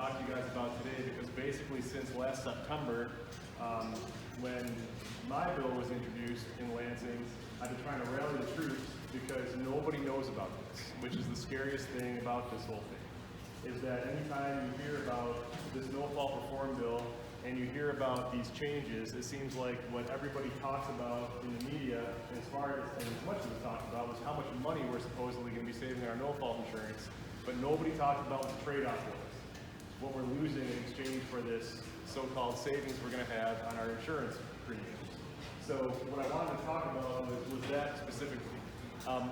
talk to you guys about today because basically since last September, when my bill was introduced in Lansing, I've been trying to rally the troops because nobody knows about this, which is the scariest thing about this whole thing, is that anytime you hear about this no-fault reform bill and you hear about these changes, it seems like what everybody talks about in the media, as much as was talked about, was how much money we're supposedly going to be saving in our no-fault insurance, but nobody talked about what the trade-off was, what we're losing in exchange for this so-called savings we're going to have on our insurance premiums. So what I wanted to talk about was that specifically.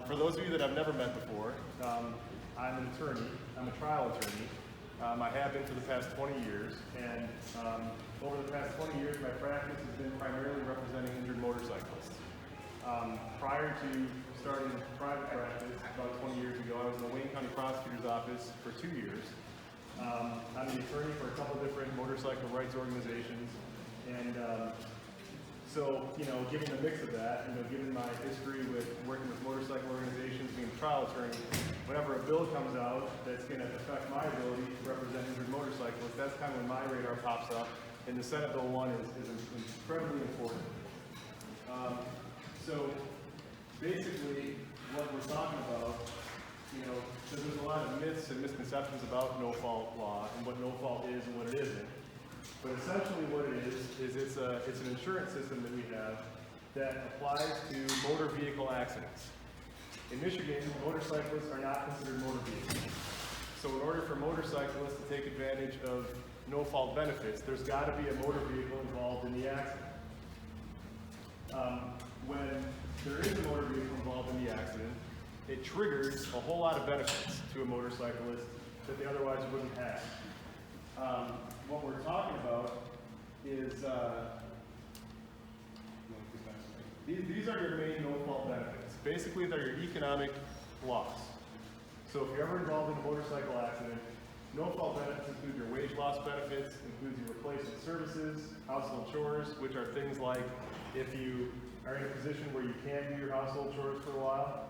For those of you that I've never met before, I'm an attorney. I'm a trial attorney. I have been for the past 20 years, and over the past 20 years, my practice has been primarily representing injured motorcyclists. Prior to starting private practice about 20 years ago, I was in the Wayne County Prosecutor's Office for 2 years. I'm an attorney for a couple different motorcycle rights organizations, and so, given the mix of that, given my history with working with motorcycle organizations, being a trial attorney, whenever a bill comes out that's going to affect my ability to represent injured motorcyclists, that's kind of when my radar pops up, and the Senate Bill 1 is incredibly important. So, basically, what we're talking about, there's a lot of myths and misconceptions about no-fault law and what no-fault is and what it isn't. But essentially what it is it's an insurance system that we have that applies to motor vehicle accidents. In Michigan, motorcyclists are not considered motor vehicles. So in order for motorcyclists to take advantage of no-fault benefits, there's got to be a motor vehicle involved in the accident. When there is a motor vehicle involved in the accident, it triggers a whole lot of benefits to a motorcyclist that they otherwise wouldn't have. What we're talking about is, these are your main no-fault benefits. Basically, they're your economic loss. So if you're ever involved in a motorcycle accident, no-fault benefits include your wage loss benefits, includes your replacement services, household chores, which are things like if you are in a position where you can't do your household chores for a while,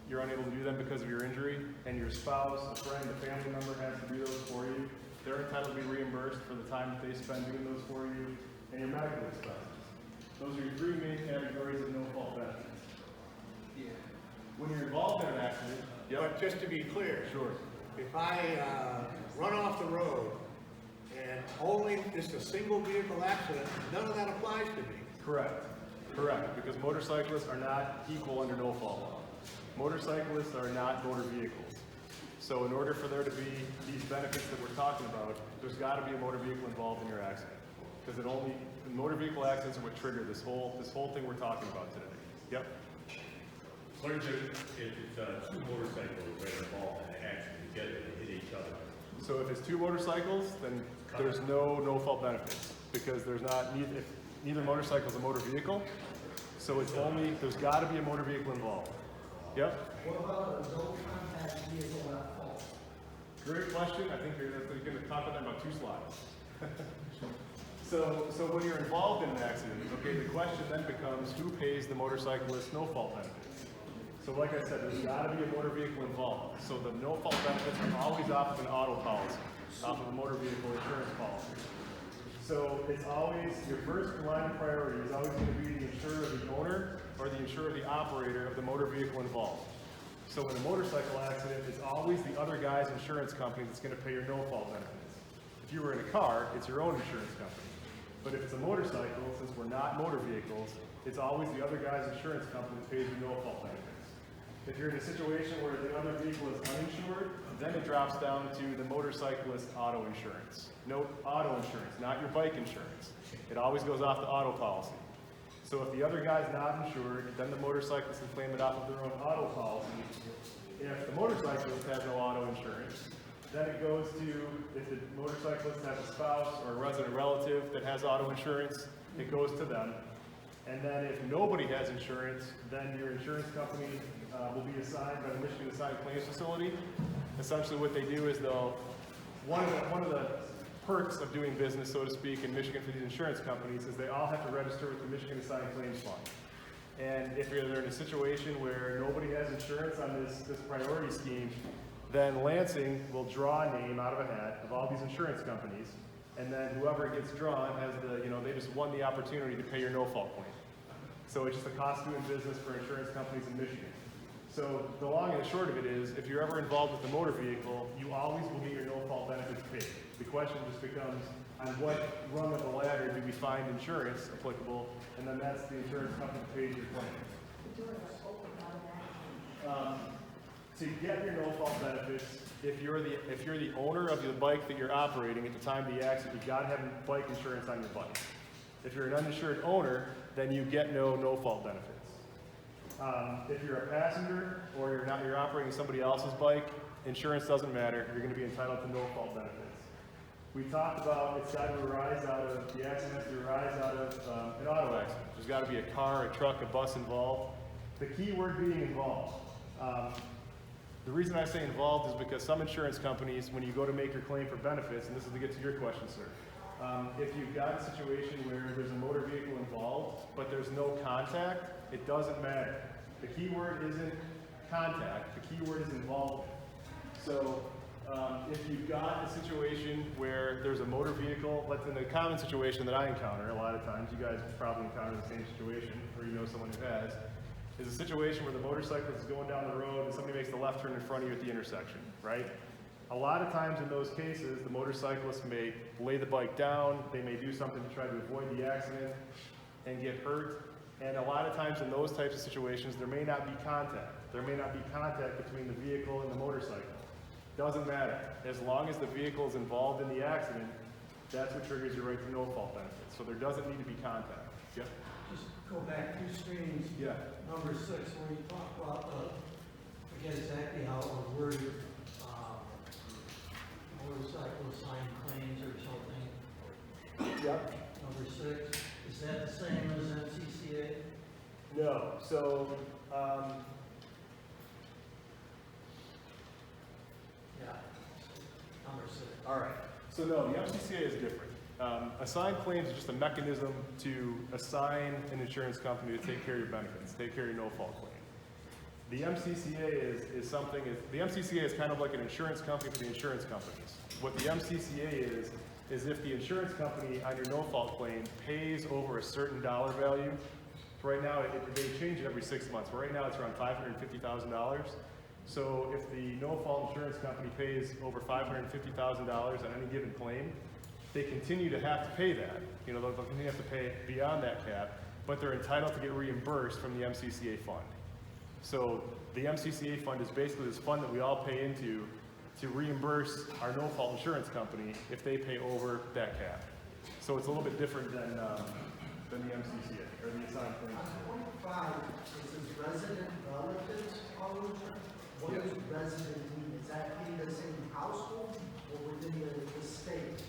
you're unable to do them because of your injury, and your spouse, a friend, a family member has to do those for you. They're entitled to be reimbursed for the time that they spend doing those for you, and your medical expenses. Those are your three main categories of no-fault benefits. Yeah. When you're involved in an accident, But just to be clear, sure. if I run off the road and only just a single vehicle accident, none of that applies to me. Correct, because motorcyclists are not equal under no-fault law. Motorcyclists are not motor vehicles. So in order for there to be these benefits that we're talking about, there's got to be a motor vehicle involved in your accident. Because motor vehicle accidents are what trigger this whole thing we're talking about today. Yep. What is it if it's two motorcycles that are involved in an accident together and hit each other? So if it's two motorcycles, then there's no-fault benefits because there's neither motorcycle is a motor vehicle. So there's got to be a motor vehicle involved. Yep. What about a no-contact vehicle at fault? Great question. I think you're going to talk about that in about 2 slides. So when you're involved in an accident, okay, the question then becomes who pays the motorcyclist no-fault benefits? So like I said, there's got to be a motor vehicle involved. So the no-fault benefits are always off of an auto policy, off of a motor vehicle insurance policy. So it's always, your first line of priority is always going to be the insurer of the owner or the insurer of the operator of the motor vehicle involved. So in a motorcycle accident, it's always the other guy's insurance company that's going to pay your no-fault benefits. If you were in a car, it's your own insurance company. But if it's a motorcycle, since we're not motor vehicles, it's always the other guy's insurance company that pays your no-fault benefits. If you're in a situation where the other vehicle is uninsured, then it drops down to the motorcyclist auto insurance. Note, auto insurance, not your bike insurance. It always goes off the auto policy. So if the other guy's not insured, then the motorcyclist can claim it off of their own auto policy. If the motorcyclist has no auto insurance, then it goes to, if the motorcyclist has a spouse or a resident relative that has auto insurance, it goes to them. And then if nobody has insurance, then your insurance company will be assigned by the Michigan Assigned Claims Facility. Essentially what they do is one of the perks of doing business, so to speak, in Michigan for these insurance companies is they all have to register with the Michigan Assigned Claims Fund. And if they're in a situation where nobody has insurance on this priority scheme, then Lansing will draw a name out of a hat of all these insurance companies, and then whoever gets drawn has the, they just won the opportunity to pay your no-fault claim. So it's just a cost of doing business for insurance companies in Michigan. So the long and the short of it is, if you're ever involved with the motor vehicle, you always will get your no-fault benefits paid. The question just becomes, on what rung of the ladder do we find insurance applicable, and then that's the insurance company that pays your claim. To get your no-fault benefits, if you're the owner of the bike that you're operating at the time of the accident, you've got to have bike insurance on your bike. If you're an uninsured owner, then you get no-fault benefits. If you're a passenger or you're operating somebody else's bike, insurance doesn't matter. You're going to be entitled to no-fault benefits. We talked about the accident has to arise out of an auto accident. There's got to be a car, a truck, a bus involved. The key word being involved. The reason I say involved is because some insurance companies, when you go to make your claim for benefits, and this is to get to your question, sir, if you've got a situation where there's a motor vehicle involved, but there's no contact, it doesn't matter. The key word isn't contact, the key word is involvement. So if you've got a situation where there's a motor vehicle, like in the common situation that I encounter a lot of times, you guys probably encounter the same situation, or you know someone who has, is a situation where the motorcyclist is going down the road and somebody makes the left turn in front of you at the intersection, right? A lot of times in those cases, the motorcyclist may lay the bike down, they may do something to try to avoid the accident and get hurt. And a lot of times in those types of situations, there may not be contact. There may not be contact between the vehicle and the motorcycle. Doesn't matter. As long as the vehicle is involved in the accident, that's what triggers your right to no-fault benefits. So there doesn't need to be contact. Yep. Just go back 2 screens. Yeah. Number 6, where you talk about I forget exactly how it was worded, motorcycle assigned claims or something. Yep. Number 6, is that the same as MCCA? No. So, Yeah. Number 6. all right. So no, the MCCA is different. Assigned claims is just a mechanism to assign an insurance company to take care of your benefits, take care of your no-fault claim. The MCCA is something, the MCCA is kind of like an insurance company for the insurance companies. What the MCCA is if the insurance company on your no-fault claim pays over a certain dollar value. So right now, they change it every 6 months. But right now, it's around $550,000. So if the no-fault insurance company pays over $550,000 on any given claim, they continue to have to pay that. They'll continue to have to pay beyond that cap, but they're entitled to get reimbursed from the MCCA fund. So the MCCA fund is basically this fund that we all pay into to reimburse our no-fault insurance company if they pay over that cap. So it's a little bit different than the MCCA, or the assigned claims. On point 5, it says resident relatives auto insurance. What Yes. does resident mean? Is that in the same household or within the state?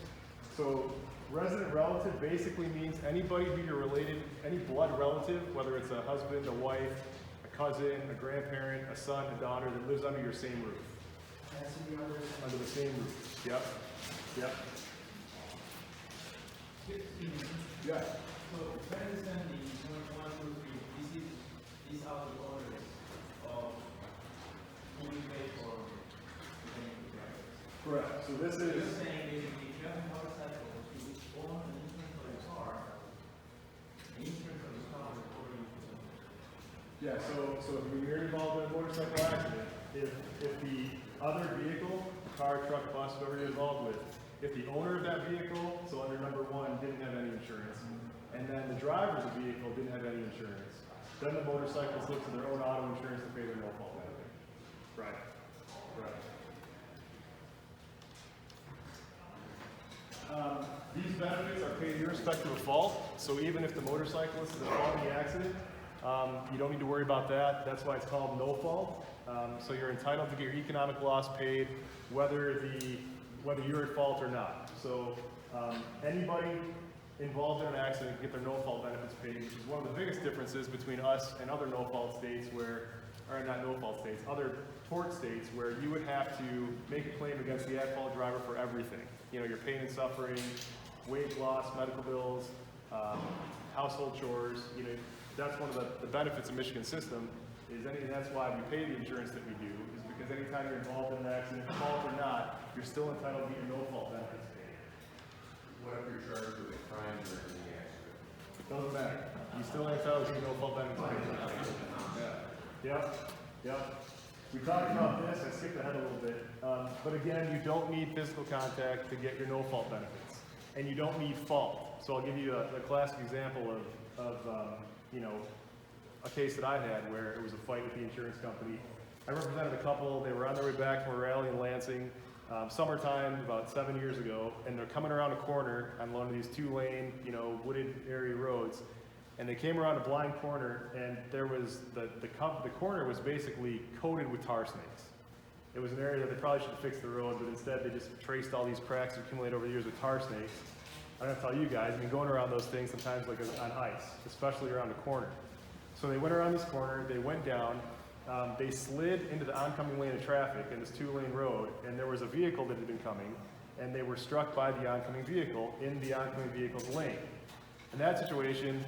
So resident relative basically means anybody who you're related, any blood relative, whether it's a husband, a wife, a cousin, a grandparent, a son, a daughter that lives under your same roof. That's in the other. Under the same roof. Yep. Yep. Yeah. So, if I understand the 1, 2, 3, these are the orders of who we pay for the drivers. Correct. So this You're is. saying basically, if you have a motorcycle, you own an insurance for your car, the insurance for the car will cover you for something. Yeah. So if you're involved in a motorcycle accident, if the other vehicle, car, truck, bus, whatever you're involved with, if the owner of that vehicle, so under number 1, didn't have any insurance, and then the driver of the vehicle didn't have any insurance, then the motorcyclists look to their own auto insurance to pay their no-fault benefit. Right. Right. These benefits are paid irrespective of fault, so even if the motorcyclist is at fault in the accident, you don't need to worry about that. That's why it's called no fault. So you're entitled to get your economic loss paid whether you're at fault or not. So anybody involved in an accident can get their no-fault benefits paid, which is one of the biggest differences between us and other no-fault states other tort states where you would have to make a claim against the at-fault driver for everything. Your pain and suffering, wage loss, medical bills, household chores. That's one of the benefits of Michigan system is that's why we pay the insurance that we do, is because because anytime you're involved in an accident, fault or not, you're still entitled to get your no-fault benefits paid. What if you're charged with a crime during the accident? Doesn't matter. You still ain't entitled to your no-fault benefits paid. Yep, yep. We talked about this, I skipped ahead a little bit, but again, you don't need physical contact to get your no-fault benefits, and you don't need fault. So I'll give you a classic example of you know, a case that I had where it was a fight with the insurance company. I represented a couple, they were on their way back from a rally in Lansing, summertime, about 7 years ago, and they're coming around a corner on one of these 2-lane, you know, wooded area roads, and they came around a blind corner, and there was, the corner was basically coated with tar snakes. It was an area that they probably should have fixed the road, but instead they just traced all these cracks that accumulated over the years with tar snakes. I don't have to tell you guys, I mean, going around those things sometimes like on ice, especially around a corner. So they went around this corner, they went down, they slid into the oncoming lane of traffic in this 2-lane road, and there was a vehicle that had been coming, and they were struck by the oncoming vehicle in the oncoming vehicle's lane. In that situation,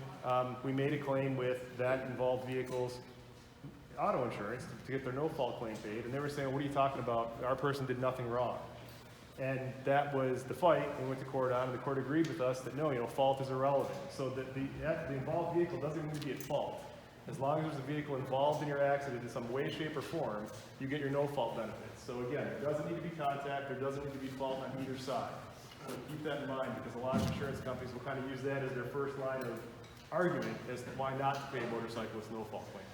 we made a claim with that involved vehicle's auto insurance to get their no-fault claim paid, and they were saying, what are you talking about? Our person did nothing wrong. And that was the fight, and we went to court on, and the court agreed with us that no, you know, fault is irrelevant. So that the involved vehicle doesn't need to be at fault. As long as there's a vehicle involved in your accident in some way, shape, or form, you get your no-fault benefits. So again, there doesn't need to be contact, there doesn't need to be fault on either side. So keep that in mind, because a lot of insurance companies will kind of use that as their first line of argument as to why not to pay a motorcyclist no-fault claim.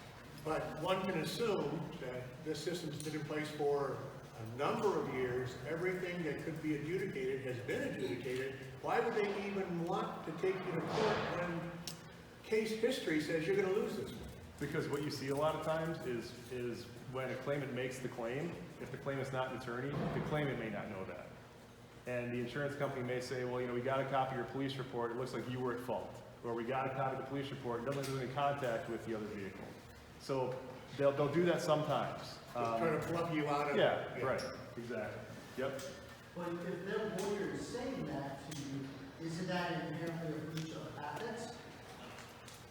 But one can assume that this system's been in place for a number of years. Everything that could be adjudicated has been adjudicated. Why would they even want to take you to court when case history says you're going to lose this one? Because what you see a lot of times is when a claimant makes the claim, if the claimant's not an attorney, the claimant may not know that. And the insurance company may say, well, you know, we got a copy of your police report, it looks like you were at fault. Or we got a copy of the police report, it doesn't look like in contact with the other vehicle. So they'll do that sometimes. Just trying to fluff you out of Yeah, right, exactly. Yep. But if their lawyer is saying that to you, isn't that inherently a breach of ethics?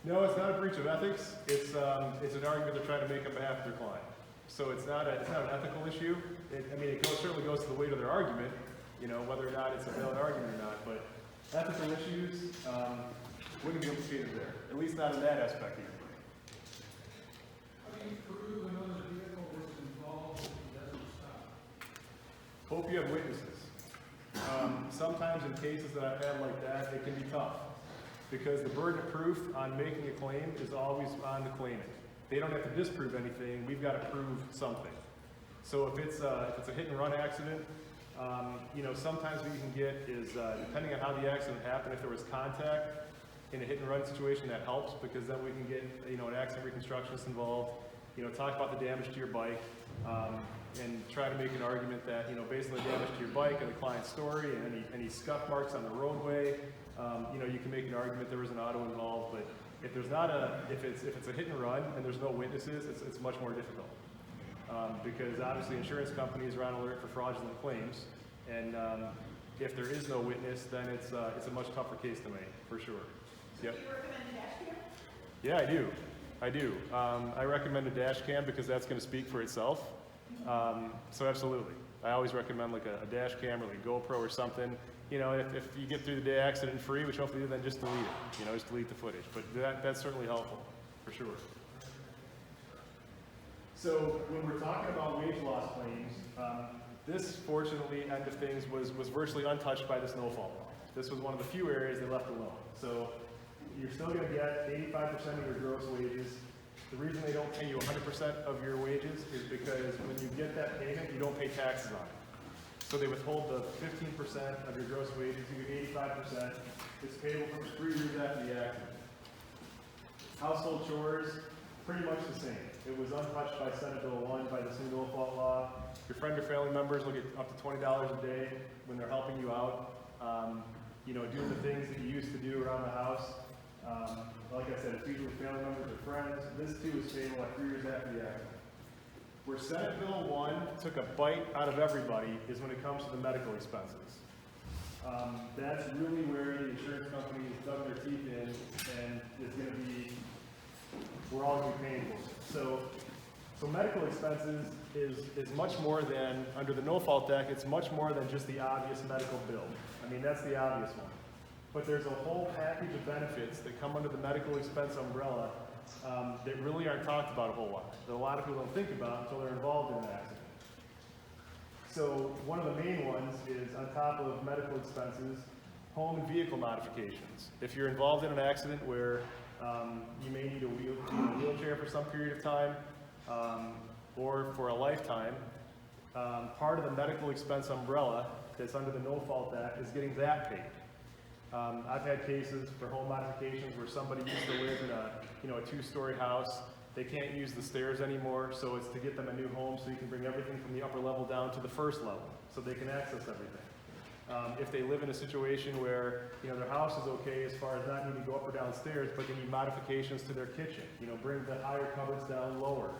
No, it's not a breach of ethics. It's an argument they're trying to make on behalf of their client. So it's not an ethical issue. It certainly goes to the weight of their argument, you know, whether or not it's a valid argument or not. But ethical issues wouldn't be implicated there, at least not in that aspect either. How do you prove another vehicle was involved if it doesn't stop? Hope you have witnesses. Sometimes in cases that I've had like that, it can be tough because the burden of proof on making a claim is always on the claimant. They don't have to disprove anything. We've got to prove something. So if it's a hit and run accident, you know, sometimes what you can get is, depending on how the accident happened, if there was contact in a hit and run situation, that helps because then we can get, you know, an accident reconstructionist involved, you know, talk about the damage to your bike, and try to make an argument that, you know, based on the damage to your bike and the client's story and any scuff marks on the roadway, you know, you can make an argument there was an auto involved. But if there's not if it's a hit and run and there's no witnesses, it's much more difficult. Because obviously insurance companies are on alert for fraudulent claims, and if there is no witness, then it's a much tougher case to make, for sure. Yep. Do you recommend a dash cam? Yeah, I do. I recommend a dash cam because that's going to speak for itself. So absolutely. I always recommend like a dash cam or like a GoPro or something. You know, if you get through the day accident free, which hopefully you do, then just delete it. You know, just delete the footage. But that's certainly helpful, for sure. So when we're talking about wage loss claims, this fortunately end of things was virtually untouched by this no-fault law. This was one of the few areas they left alone. So you're still going to get 85% of your gross wages. The reason they don't pay you 100% of your wages is because when you get that payment, you don't pay taxes on it. So they withhold the 15% of your gross wages, you get 85%. It's payable for 3 years after the accident. Household chores, pretty much the same. It was untouched by Senate Bill 1 by the single fault law. Your friend or family members will get up to $20 a day when they're helping you out. You know, doing the things that you used to do around the house. Like I said, it's usually family members or friends. This too is payable like 3 years after the accident. Where Senate Bill 1 took a bite out of everybody is when it comes to the medical expenses. That's really where the insurance companies dug their teeth in, and it's going to be, we're all going to be paying for it. So So medical expenses is much more than, under the No-Fault Act, it's much more than just the obvious medical bill. I mean, that's the obvious one. But there's a whole package of benefits that come under the medical expense umbrella that really aren't talked about a whole lot, that a lot of people don't think about until they're involved in an accident. So one of the main ones is, on top of medical expenses, home and vehicle modifications. If you're involved in an accident where you may need be in a wheelchair for some period of time, or for a lifetime, part of the medical expense umbrella that's under the No-Fault Act is getting that paid. I've had cases for home modifications where somebody used to live in a 2-story house. They can't use the stairs anymore, so it's to get them a new home so you can bring everything from the upper level down to the first level so they can access everything. If they live in a situation where their house is okay as far as not needing to go up or down stairs, but they need modifications to their kitchen, bring the higher cupboards down lower,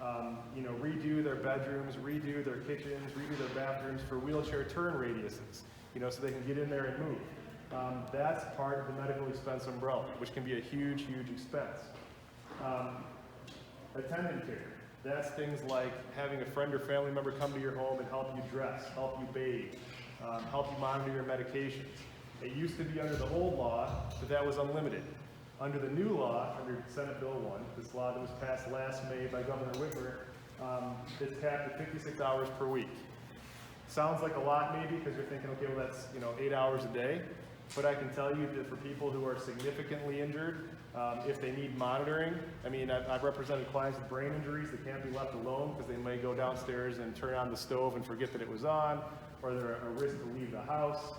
redo their bedrooms, redo their kitchens, redo their bathrooms for wheelchair turn radiuses, so they can get in there and move. That's part of the medical expense umbrella, which can be a huge, huge expense. Attendant care. That's things like having a friend or family member come to your home and help you dress, help you bathe, help you monitor your medications. It used to be under the old law that was unlimited. Under the new law, under Senate Bill 1, this law that was passed last May by Governor Whitmer, it's capped at 56 hours per week. Sounds like a lot maybe because you're thinking, okay, well that's 8 hours a day. But I can tell you that for people who are significantly injured, if they need monitoring, I've represented clients with brain injuries that can't be left alone because they may go downstairs and turn on the stove and forget that it was on, or they're a risk to leave the house,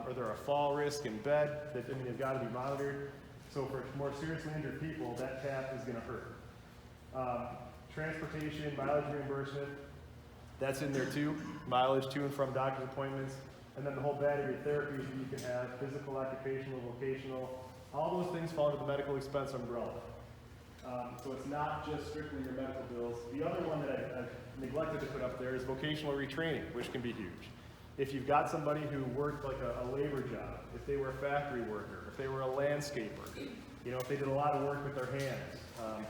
or they're a fall risk in bed that they've got to be monitored. So for more seriously injured people, that cap is going to hurt. Transportation, mileage reimbursement, that's in there too. Mileage to and from doctor's appointments. And then the whole battery of therapies that you can have, physical, occupational, vocational, all those things fall under the medical expense umbrella. So it's not just strictly your medical bills. The other one that I've neglected to put up there is vocational retraining, which can be huge. If you've got somebody who worked like a labor job, if they were a factory worker, if they were a landscaper, if they did a lot of work with their hands,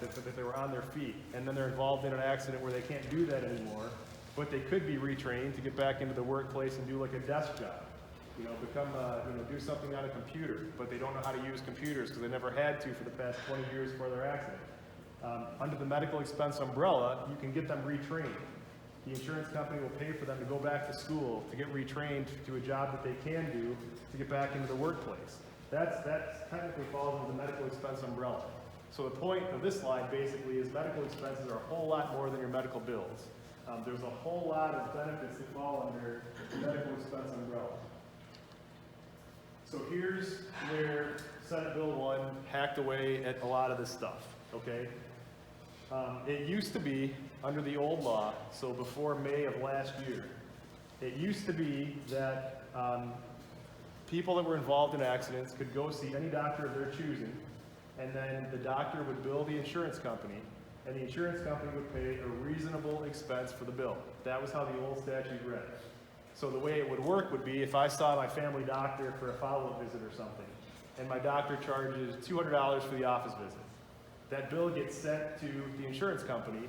if they were on their feet, and then they're involved in an accident where they can't do that anymore, but they could be retrained to get back into the workplace and do like a desk job, do something on a computer, but they don't know how to use computers because they never had to for the past 20 years before their accident. Under the medical expense umbrella, you can get them retrained. The insurance company will pay for them to go back to school to get retrained to a job that they can do to get back into the workplace. That's technically falls under the medical expense umbrella. So the point of this slide basically is medical expenses are a whole lot more than your medical bills. There's a whole lot of benefits that fall under the medical expense umbrella. So here's where Senate Bill 1 hacked away at a lot of this stuff, okay? It used to be, under the old law, so before May of last year, it used to be that people that were involved in accidents could go see any doctor of their choosing, and then the doctor would bill the insurance company, and the insurance company would pay a reasonable expense for the bill. That was how the old statute read. So the way it would work would be if I saw my family doctor for a follow-up visit or something, and my doctor charges $200 for the office visit. That bill gets sent to the insurance company.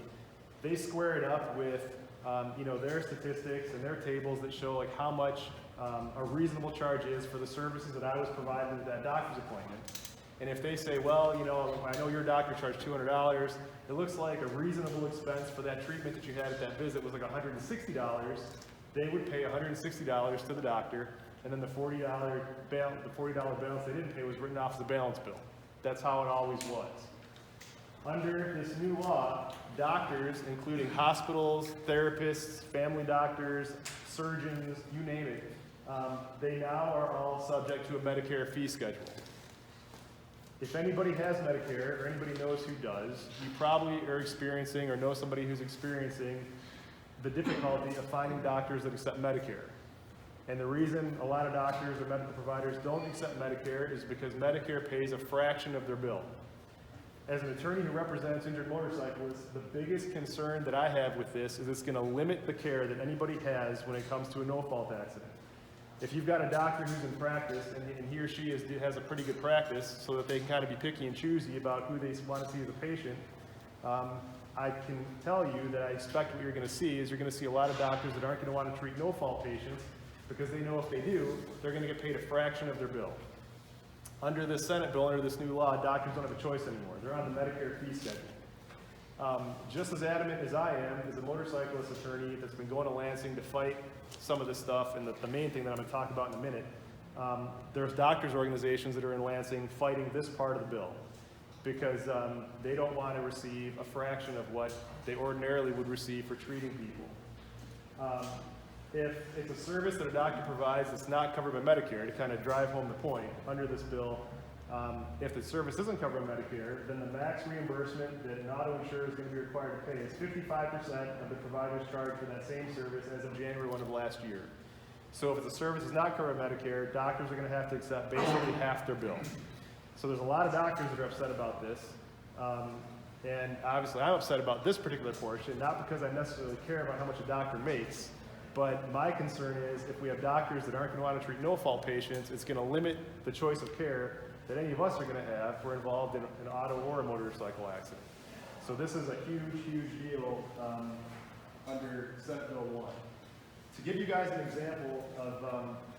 They square it up with their statistics and their tables that show like how much a reasonable charge is for the services that I was provided at that doctor's appointment. And if they say, well, I know your doctor charged $200, it looks like a reasonable expense for that treatment that you had at that visit was like $160, they would pay $160 to the doctor, and then the $40 balance they didn't pay was written off as a balance bill. That's how it always was. Under this new law, doctors, including hospitals, therapists, family doctors, surgeons, you name it, they now are all subject to a Medicare fee schedule. If anybody has Medicare, or anybody knows who does, you probably are experiencing or know somebody who's experiencing the difficulty of finding doctors that accept Medicare. And the reason a lot of doctors or medical providers don't accept Medicare is because Medicare pays a fraction of their bill. As an attorney who represents injured motorcyclists, the biggest concern that I have with this is it's going to limit the care that anybody has when it comes to a no-fault accident. If you've got a doctor who's in practice and he or she has a pretty good practice so that they can kind of be picky and choosy about who they want to see as a patient, I can tell you that I expect what you're going to see is you're going to see a lot of doctors that aren't going to want to treat no-fault patients because they know if they do, they're going to get paid a fraction of their bill. Under this Senate bill, under this new law, doctors don't have a choice anymore. They're on the Medicare fee schedule. Just as adamant as I am as a motorcyclist attorney that's been going to Lansing to fight some of this stuff, and the main thing that I'm going to talk about in a minute, there's doctors' organizations that are in Lansing fighting this part of the bill because they don't want to receive a fraction of what they ordinarily would receive for treating people. If it's a service that a doctor provides that's not covered by Medicare, to kind of drive home the point, under this bill, if the service isn't covered by Medicare, then the max reimbursement that an auto insurer is going to be required to pay is 55% of the provider's charge for that same service as of January 1 of last year. So if the service is not covered by Medicare, doctors are going to have to accept basically half their bill. So there's a lot of doctors that are upset about this. And obviously I'm upset about this particular portion, not because I necessarily care about how much a doctor makes, but my concern is if we have doctors that aren't going to want to treat no-fault patients, it's going to limit the choice of care that any of us are going to have if we're involved in an auto or a motorcycle accident. So this is a huge, huge deal under Senate Bill 1. To give you guys an example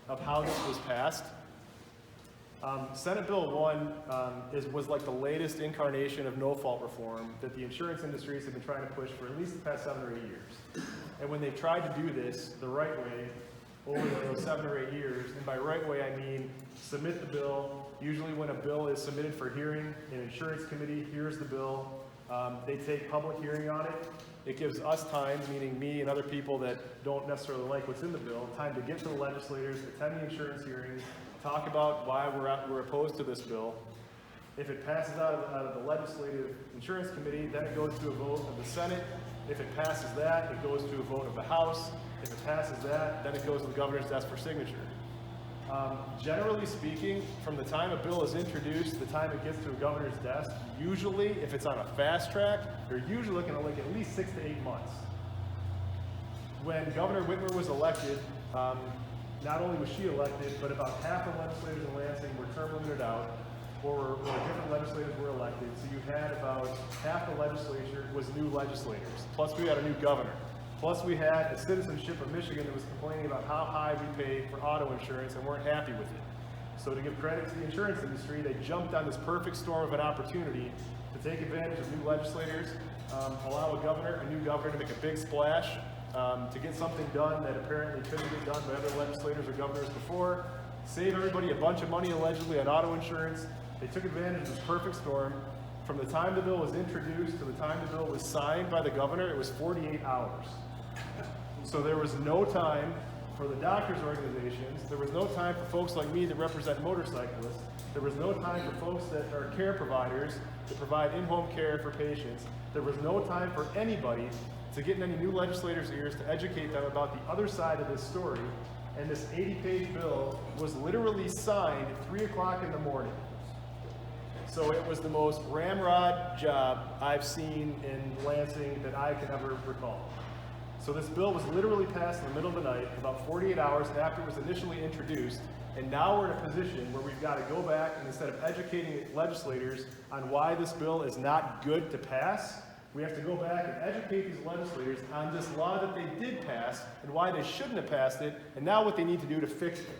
of how this was passed, Senate Bill 1 was like the latest incarnation of no-fault reform that the insurance industries have been trying to push for at least the past 7 or 8 years. And when they've tried to do this the right way over those 7 or 8 years, and by right way I mean submit the bill. Usually when a bill is submitted for hearing, an insurance committee hears the bill. They take public hearing on it. It gives us time, meaning me and other people that don't necessarily like what's in the bill, time to get to the legislators, attend the insurance hearings, talk about why we're opposed to this bill. If it passes out of the legislative insurance committee, then it goes to a vote of the Senate. If it passes that, it goes to a vote of the House. If it passes that, then it goes to the governor's desk for signature. Generally speaking, from the time a bill is introduced to the time it gets to a governor's desk, usually, if it's on a fast track, they're usually looking at like at least 6 to 8 months. When Governor Whitmer was elected, not only was she elected, but about half the legislators in Lansing were term limited out, or different legislators were elected. So you had about half the legislature was new legislators. Plus we had a new governor. Plus we had a citizenship of Michigan that was complaining about how high we paid for auto insurance and weren't happy with it. So to give credit to the insurance industry, they jumped on this perfect storm of an opportunity to take advantage of new legislators, allow a new governor to make a big splash, to get something done that apparently couldn't get done by other legislators or governors before, save everybody a bunch of money allegedly on auto insurance. They took advantage of this perfect storm. From the time the bill was introduced to the time the bill was signed by the governor, it was 48 hours. So there was no time for the doctors' organizations. There was no time for folks like me that represent motorcyclists. There was no time for folks that are care providers that provide in-home care for patients. There was no time for anybody to get in any new legislators' ears to educate them about the other side of this story. And this 80-page bill was literally signed at 3 o'clock in the morning. So it was the most ramrod job I've seen in Lansing that I can ever recall. So this bill was literally passed in the middle of the night, about 48 hours after it was initially introduced, and now we're in a position where we've got to go back and instead of educating legislators on why this bill is not good to pass, we have to go back and educate these legislators on this law that they did pass and why they shouldn't have passed it, and now what they need to do to fix it.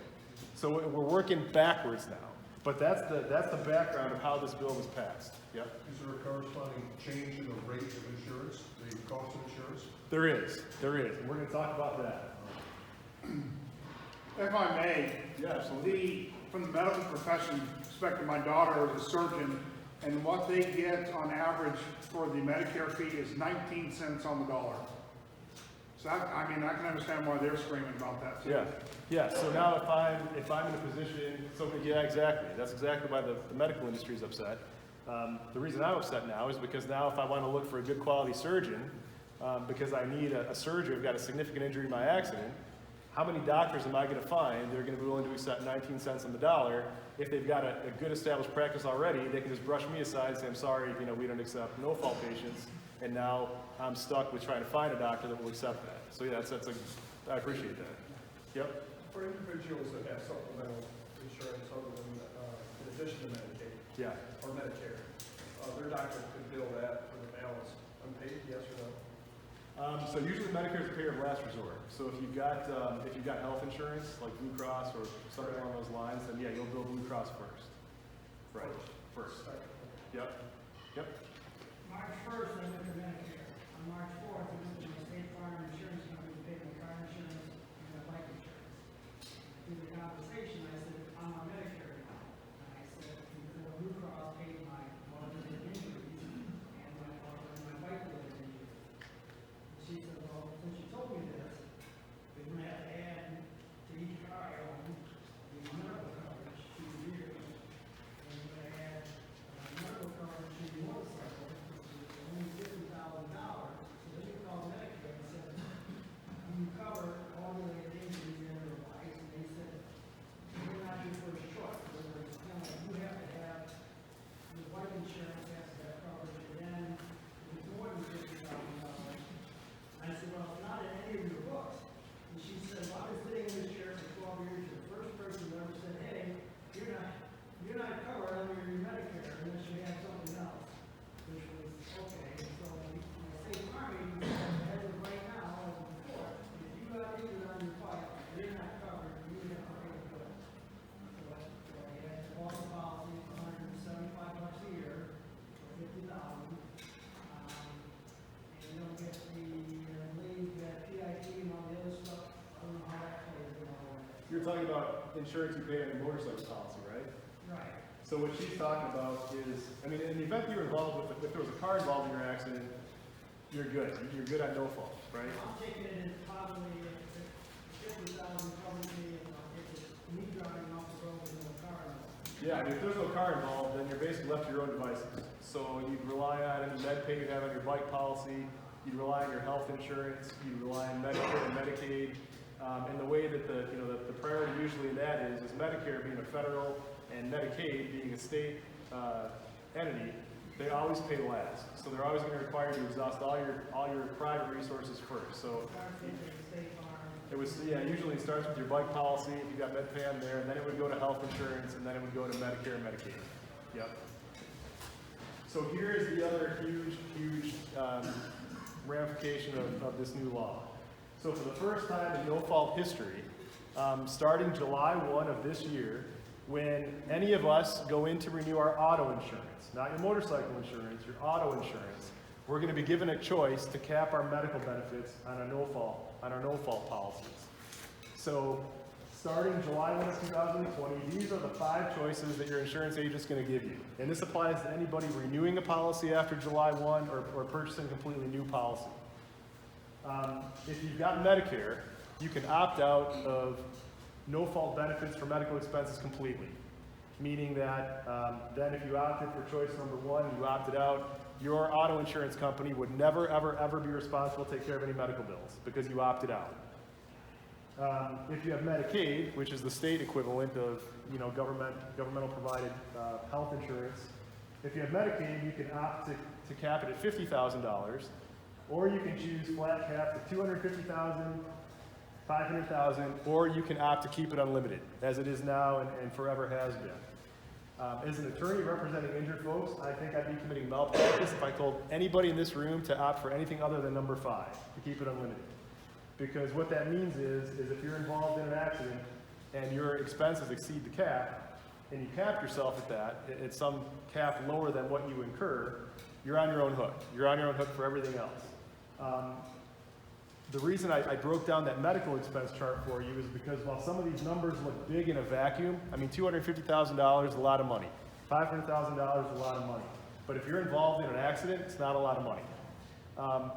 So we're working backwards now. But that's the background of how this bill was passed. Yep. Is there a corresponding change in the rate of insurance, the cost of insurance? There is, and we're going to talk about that. If I may, Yeah, absolutely. from the medical profession perspective, my daughter is a surgeon, and what they get on average for the Medicare fee is 19 cents on the dollar. So I can understand why they're screaming about that too. Yeah. So now if I'm in a position, yeah, exactly. That's exactly why the medical industry is upset. The reason I'm upset now is because now if I want to look for a good quality surgeon, because I need a surgeon who's got a significant injury in my accident, how many doctors am I going to find that are going to be willing to accept 19 cents on the dollar? If they've got a good established practice already, they can just brush me aside and say, I'm sorry, we don't accept no-fault patients. And now I'm stuck with trying to find a doctor that will accept that. So yeah, I appreciate that. Yep. For individuals that have supplemental insurance other than, in addition to Medicaid Yeah. or Medicare, their doctor could bill that for the balance unpaid, yes or no? So usually Medicare is a payer of last resort. So if you've got health insurance, like Blue Cross or something along those lines, then yeah, you'll bill Blue Cross first. Right, first. Second. Yep, yep. March 1st, I went to Medicare. On March 4th, I went to my State Farm Insurance Company to pay my car insurance and my bike insurance. Through the conversation, I said, I'm on Medicare now. And I said, before Blue Cross paid my motor-related injuries and my bike-related injuries. And she said, well, since you told me this, we're going to have to add to each car I own the medical coverage to the years. And we're going to add medical coverage to the motorcycle, which is only $50,000. So then you called Medicare and said, you cover all related injuries and their bikes, and they said, you're not your first choice. You have to have, your bike insurance has to have coverage, and then if it's more than $50,000. I said, well, it's not in any of your books. And she said, well, I've been sitting in this chair for 12 years, you're the first person who ever said, hey, you're not covered under your Medicare unless you have something else. Which was, okay, so my State Farm agent said, as of right now, as of before, if you got injured on your bike, you're not covered, you have to pay the bill. So I had to bought the policy for $175 a year for $50,000. And you don't get the leave, PIT and all the other stuff. I don't know how that plays in all that. You're talking about insurance you pay on your motorcycle policy, right? Right. So what she's talking about is, I mean, in the event you're involved with, if there was a car involved in your accident, you're good. You're good on no fault, right? I'm taking it as probably $50,000 covers me if it's me driving off the road with no car involved. Yeah, I mean, if there's no car involved, then you're basically left to your own devices. So you'd rely on any med pay you have on your bike policy, you'd rely on your health insurance, you'd rely on Medicare and Medicaid. And the way that the priority usually in that is Medicare being a federal and Medicaid being a state entity, they always pay last. So they're always going to require you to exhaust all your private resources first. So it was, yeah, usually it starts with your bike policy, if you got MedPay on there, and then it would go to health insurance, and then it would go to Medicare and Medicaid. Yep. So here is the other huge ramification of this new law. So for the first time in no-fault history, starting July 1 of this year, when any of us go in to renew our auto insurance, not your motorcycle insurance, your auto insurance, we're going to be given a choice to cap our medical benefits on our no-fault policies. So starting July 1 of 2020, these are the 5 choices that your insurance agent's going to give you. And this applies to anybody renewing a policy after July 1 or purchasing a completely new policy. If you've got Medicare, you can opt out of no-fault benefits for medical expenses completely. Meaning that then if you opted for choice number 1, you opted out, your auto insurance company would never, ever be responsible to take care of any medical bills because you opted out. If you have Medicaid, which is the state equivalent of governmental provided health insurance, if you have Medicaid, you can opt to cap it at $50,000, or you can choose flat cap to $250,000, $500,000, or you can opt to keep it unlimited, as it is now and forever has been. As an attorney representing injured folks, I think I'd be committing malpractice if I told anybody in this room to opt for anything other than number 5, to keep it unlimited. Because what that means is if you're involved in an accident and your expenses exceed the cap, and you cap yourself at that, at some cap lower than what you incur, you're on your own hook. You're on your own hook for everything else. The reason I broke down that medical expense chart for you is because while some of these numbers look big in a vacuum, I mean, $250,000 is a lot of money. $500,000 is a lot of money. But if you're involved in an accident, it's not a lot of money.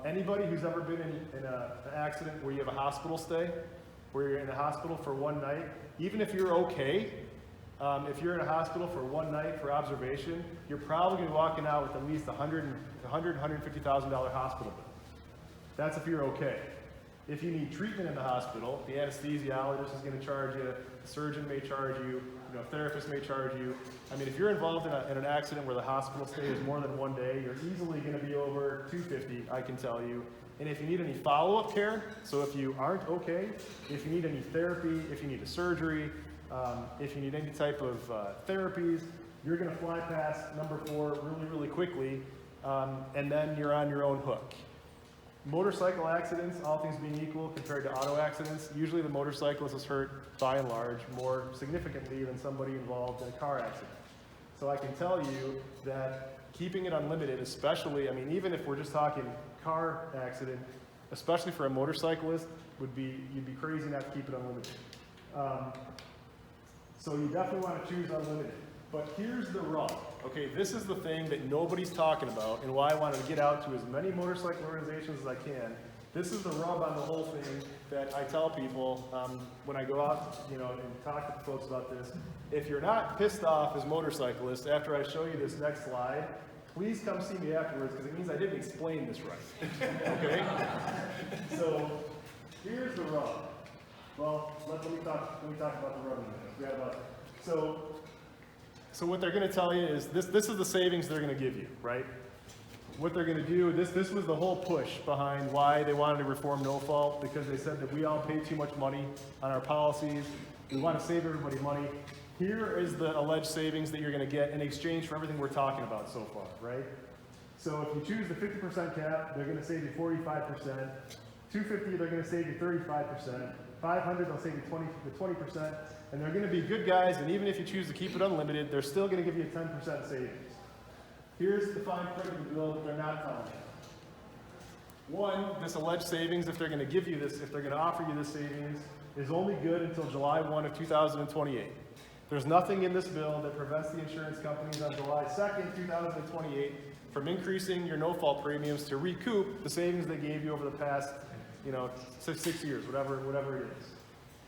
Anybody who's ever been in an accident where you have a hospital stay, where you're in a hospital for one night, even if you're okay, if you're in a hospital for one night for observation, you're probably going to be walking out with at least $150,000 hospital bill. That's if you're okay. If you need treatment in the hospital, the anesthesiologist is going to charge you, the surgeon may charge you, a therapist may charge you. I mean, if you're involved in an accident where the hospital stay is more than one day, you're easily going to be over $250, I can tell you. And if you need any follow-up care, so if you aren't okay, if you need any therapy, if you need a surgery, if you need any type of therapies, you're going to fly past number 4 really, really quickly. and then you're on your own hook. Motorcycle accidents, all things being equal, compared to auto accidents, usually the motorcyclist is hurt, by and large, more significantly than somebody involved in a car accident. So I can tell you that keeping it unlimited, especially, I mean, even if we're just talking car accident, especially for a motorcyclist, you'd be crazy not to keep it unlimited. So you definitely want to choose unlimited. But here's the rub. Okay, this is the thing that nobody's talking about, and why I wanted to get out to as many motorcycle organizations as I can. This is the rub on the whole thing that I tell people when I go out, and talk to folks about this. If you're not pissed off as motorcyclists after I show you this next slide, please come see me afterwards, because it means I didn't explain this right. Okay? So here's the rub. Well, let me talk about the rub in a minute. So what they're going to tell you is this is the savings they're going to give you, right? What they're going to do, this was the whole push behind why they wanted to reform no fault, because they said that we all pay too much money on our policies. We want to save everybody money. Here is the alleged savings that you're going to get in exchange for everything we're talking about so far, right? So if you choose the 50% cap, they're going to save you 45%. 250, they're going to save you 35%. 500, they'll save you 20%. And they're going to be good guys, and even if you choose to keep it unlimited, they're still going to give you a 10% savings. Here's the fine print of the bill that they're not telling you. One, this alleged savings, if they're going to give you this, if they're going to offer you this savings, is only good until July 1 of 2028. There's nothing in this bill that prevents the insurance companies on July 2nd, 2028 from increasing your no-fault premiums to recoup the savings they gave you over the past, 6 years, whatever it is.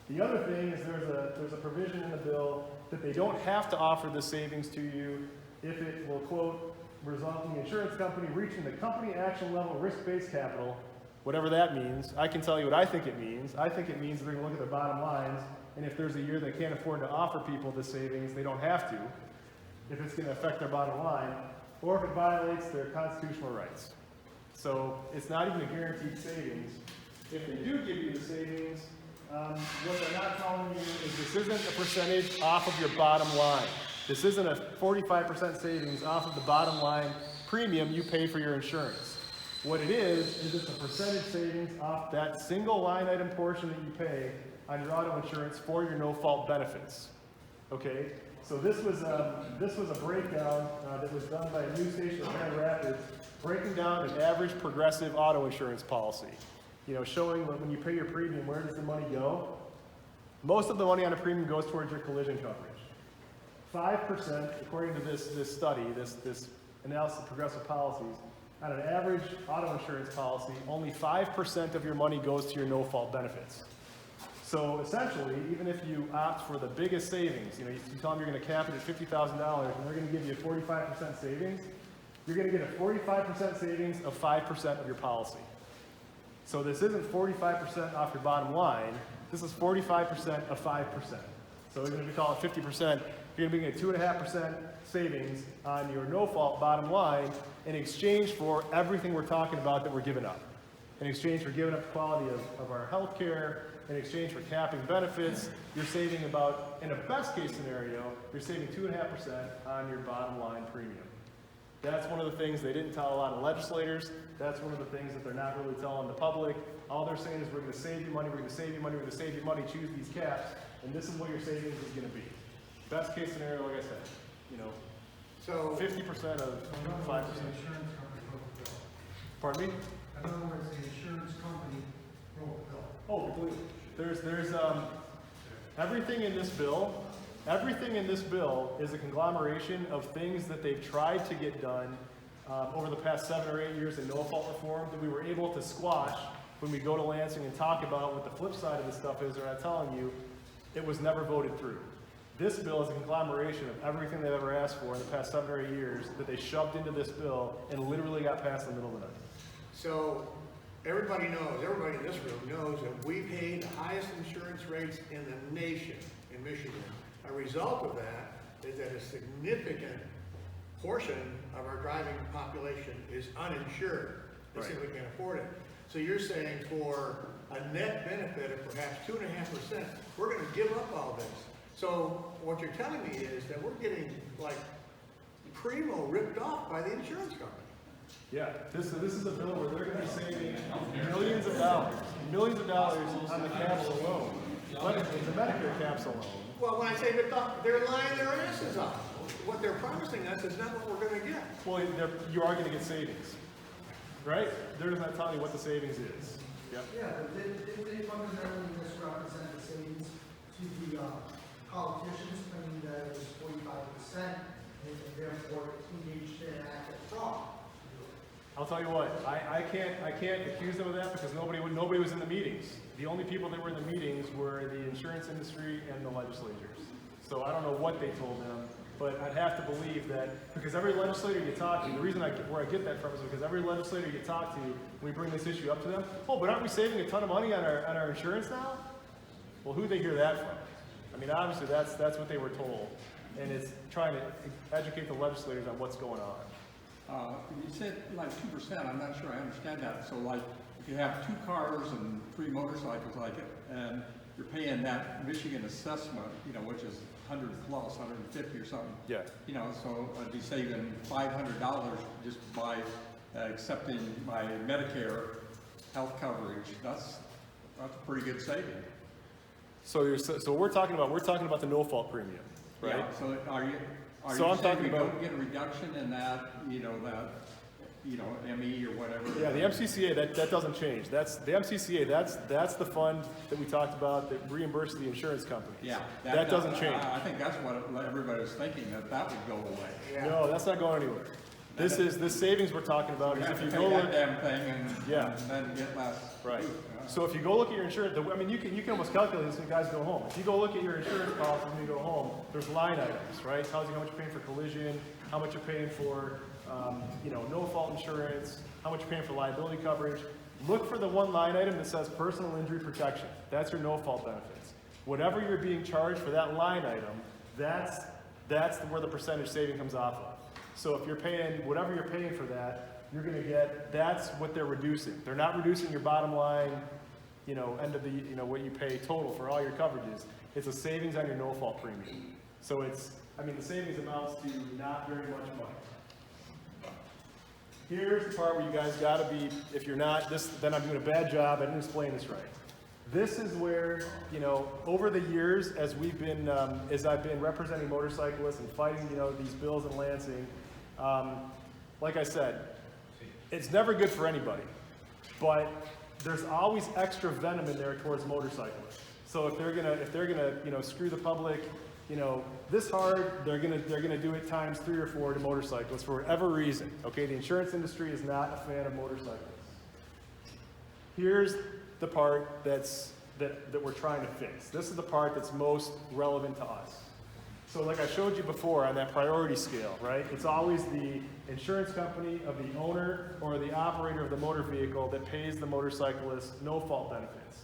The other thing is there's a provision in the bill that they don't have to offer the savings to you if it will, quote, result in the insurance company reaching the company action level risk-based capital, whatever that means. I can tell you what I think it means. I think it means they're going to look at their bottom lines, and if there's a year they can't afford to offer people the savings, they don't have to, if it's going to affect their bottom line, or if it violates their constitutional rights. So it's not even a guaranteed savings. If they do give you the savings, what they're not telling you is this isn't a percentage off of your bottom line. This isn't a 45% savings off of the bottom line premium you pay for your insurance. What it is it's a percentage savings off that single line item portion that you pay on your auto insurance for your no-fault benefits. Okay? So this was a breakdown that was done by a news station in Grand Rapids, breaking down an average progressive auto insurance policy. Showing when you pay your premium, where does the money go? Most of the money on a premium goes towards your collision coverage. 5%, according to this study, this analysis of progressive policies, on an average auto insurance policy, only 5% of your money goes to your no-fault benefits. So essentially, even if you opt for the biggest savings, you tell them you're going to cap it at $50,000 and they're going to give you a 45% savings, you're going to get a 45% savings of 5% of your policy. So this isn't 45% off your bottom line, this is 45% of 5%. So even if you call it 50%, you're going to be getting 2.5% savings on your no-fault bottom line in exchange for everything we're talking about that we're giving up. In exchange for giving up the quality of our health care, in exchange for capping benefits, you're saving about, in a best case scenario, you're saving 2.5% on your bottom line premium. That's one of the things they didn't tell a lot of legislators. That's one of the things that they're not really telling the public. All they're saying is we're going to save you money, we're going to save you money, we're going to save you money, choose these caps, and this is what your savings is going to be. Best case scenario, like I said, So 50% of 5%. The insurance company wrote the bill. Pardon me? In other words, the insurance company wrote the bill. Oh, completely. There's everything in this bill. Everything in this bill is a conglomeration of things that they've tried to get done over the past 7 or 8 years in no-fault reform that we were able to squash when we go to Lansing and talk about what the flip side of this stuff is. They're not telling you it was never voted through. This bill is a conglomeration of everything they've ever asked for in the past 7 or 8 years that they shoved into this bill and literally got passed in the middle of the night. So everybody in this room knows that we pay the highest insurance rates in the nation in Michigan. A result of that is that a significant portion of our driving population is uninsured. They simply can't afford it. So you're saying for a net benefit of perhaps 2.5%, we're going to give up all this. So what you're telling me is that we're getting like primo ripped off by the insurance company. Yeah, this is a bill where they're gonna be saving millions of dollars on the caps alone. But the Medicare caps alone. Well, when I say they're lying their asses off. What they're promising us is not what we're gonna get. Well, you are gonna get savings, right? They're just not telling you what the savings is. Yep. Yeah, but they fundamentally misrepresent the savings to the politicians, claiming that it was 45%, and therefore engaged in an act of fraud. I'll tell you what, I can't accuse them of that because nobody was in the meetings. The only people that were in the meetings were the insurance industry and the legislators. So I don't know what they told them, but I'd have to believe that because every legislator you talk to, the reason where I get that from is because every legislator you talk to, we bring this issue up to them. Oh, but aren't we saving a ton of money on our insurance now? Well, who'd they hear that from? I mean, obviously that's what they were told, and it's trying to educate the legislators on what's going on. You said like 2%, I'm not sure I understand that. So like, if you have 2 cars and 3 motorcycles like it, and you're paying that Michigan assessment, you know, which is 100 plus, 150 or something. Yeah. You know, so I'd be saving $500 just by accepting my Medicare health coverage. That's a pretty good saving. So we're talking about the no-fault premium, right? Yeah, so are you So I'm saying talking we about- don't get a reduction in that, ME or whatever? Yeah, the MCCA, that doesn't change. That's the MCCA, that's the fund that we talked about that reimburses the insurance companies. Yeah. That doesn't change. I think that's what everybody was thinking, that would go away. No, that's not going anywhere. This savings we're talking about is You if have you to go pay look. that damn thing and Yeah. then get less. Right. So if you go look at your insurance, I mean, you can almost calculate this when you guys go home. If you go look at your insurance policy when you go home, there's line items, right? It tells you how much you're paying for collision, how much you're paying for, no-fault insurance, how much you're paying for liability coverage. Look for the one line item that says personal injury protection. That's your no-fault benefits. Whatever you're being charged for that line item, that's where the percentage saving comes off of. So if you're paying, whatever you're paying for that, you're gonna get, that's what they're reducing. They're not reducing your bottom line, end of the, what you pay total for all your coverages. It's a savings on your no-fault premium. So the savings amounts to not very much money. Here's the part where you guys gotta be, if you're not, then I'm doing a bad job, I didn't explain this right. This is where, over the years, as I've been representing motorcyclists and fighting, these bills in Lansing, like I said, it's never good for anybody, but there's always extra venom in there towards motorcyclists. So if they're gonna, screw the public, this hard, they're gonna do it times 3 or 4 to motorcyclists for whatever reason. Okay, the insurance industry is not a fan of motorcyclists. Here's the part that we're trying to fix. This is the part that's most relevant to us. So like I showed you before on that priority scale, right? It's always the insurance company of the owner or the operator of the motor vehicle that pays the motorcyclist no-fault benefits.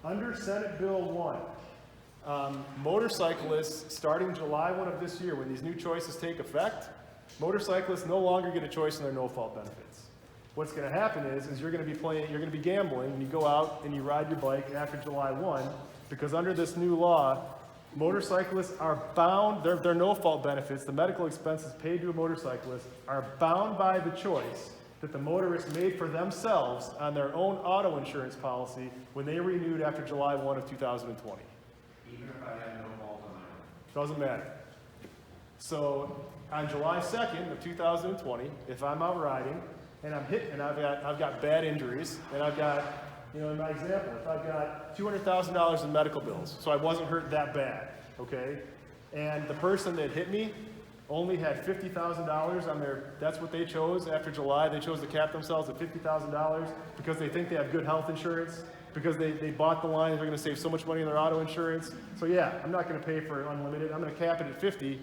Under Senate Bill 1, motorcyclists, starting July 1 of this year, when these new choices take effect, motorcyclists no longer get a choice in their no-fault benefits. What's going to happen is you're going to be gambling when you go out and you ride your bike after July 1, because under this new law, motorcyclists are bound, their no-fault benefits, the medical expenses paid to a motorcyclist, are bound by the choice that the motorist made for themselves on their own auto insurance policy when they renewed after July 1 of 2020. Even if I have no fault on mine. Doesn't matter. So on July 2nd of 2020, if I'm out riding and I'm hit and I've got bad injuries and I've got, in my example, if I've got $200,000 in medical bills, so I wasn't hurt that bad, okay? And the person that hit me only had $50,000 on that's what they chose after July. They chose to cap themselves at $50,000 because they think they have good health insurance, because they bought the line, they're gonna save so much money in their auto insurance. So yeah, I'm not gonna pay for unlimited, I'm gonna cap it at 50.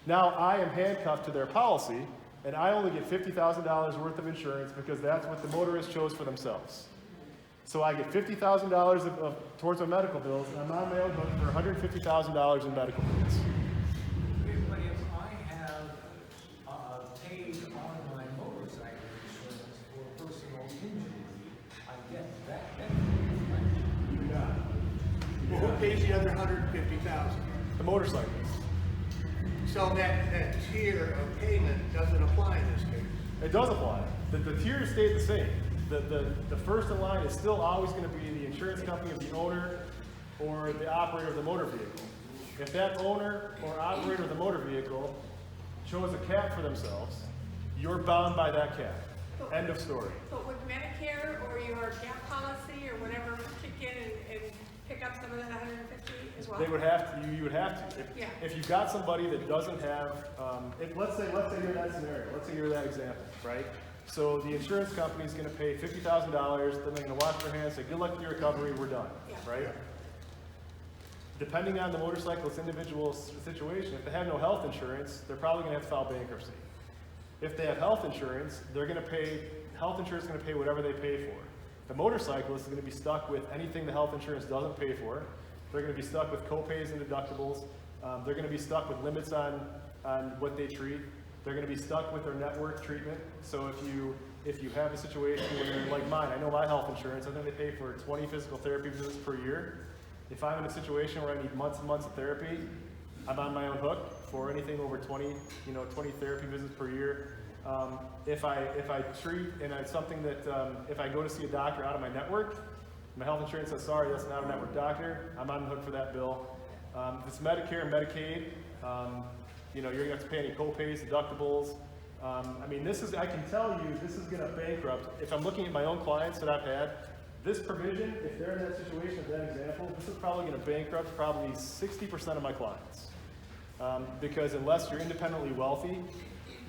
Now I am handcuffed to their policy, and I only get $50,000 worth of insurance because that's what the motorist chose for themselves. So I get $50,000 towards my medical bills, and I'm on my own hook for $150,000 in medical bills. But if I have paid on my motorcycle insurance for personal injury, I get that benefit. Well, who pays the other $150,000? The motorcyclist. So that tier of payment doesn't apply in this case. It does apply. The tiers stayed the same. The first in line is still always going to be the insurance company of the owner or the operator of the motor vehicle. If that owner or operator of the motor vehicle chose a cap for themselves, you're bound by that cap. End of story. But would Medicare or your gap policy or whatever kick in and pick up some of that 150 as well? They would have to. You would have to. If you've got somebody that doesn't have, let's say you're that scenario. Let's say you're that example, right? So the insurance company is going to pay $50,000. Then they're going to wash their hands, say, "Good luck with your recovery. We're done." Right? Depending on the motorcyclist's individual situation, if they have no health insurance, they're probably going to have to file bankruptcy. If they have health insurance, health insurance is going to pay whatever they pay for. The motorcyclist is going to be stuck with anything the health insurance doesn't pay for. They're going to be stuck with co-pays and deductibles. They're going to be stuck with limits on what they treat. They're going to be stuck with their network treatment. So if you have a situation where, like mine, I know my health insurance, I think they pay for 20 physical therapy visits per year. If I'm in a situation where I need months and months of therapy, I'm on my own hook for anything over 20 therapy visits per year. If I treat, and it's something that if I go to see a doctor out of my network, my health insurance says, sorry, that's not a network doctor, I'm on the hook for that bill. If it's Medicare and Medicaid, you're gonna have to pay any co-pays, deductibles. I can tell you, this is gonna bankrupt. If I'm looking at my own clients that I've had, this provision, if they're in that situation, that example, this is probably gonna bankrupt probably 60% of my clients. Because unless you're independently wealthy,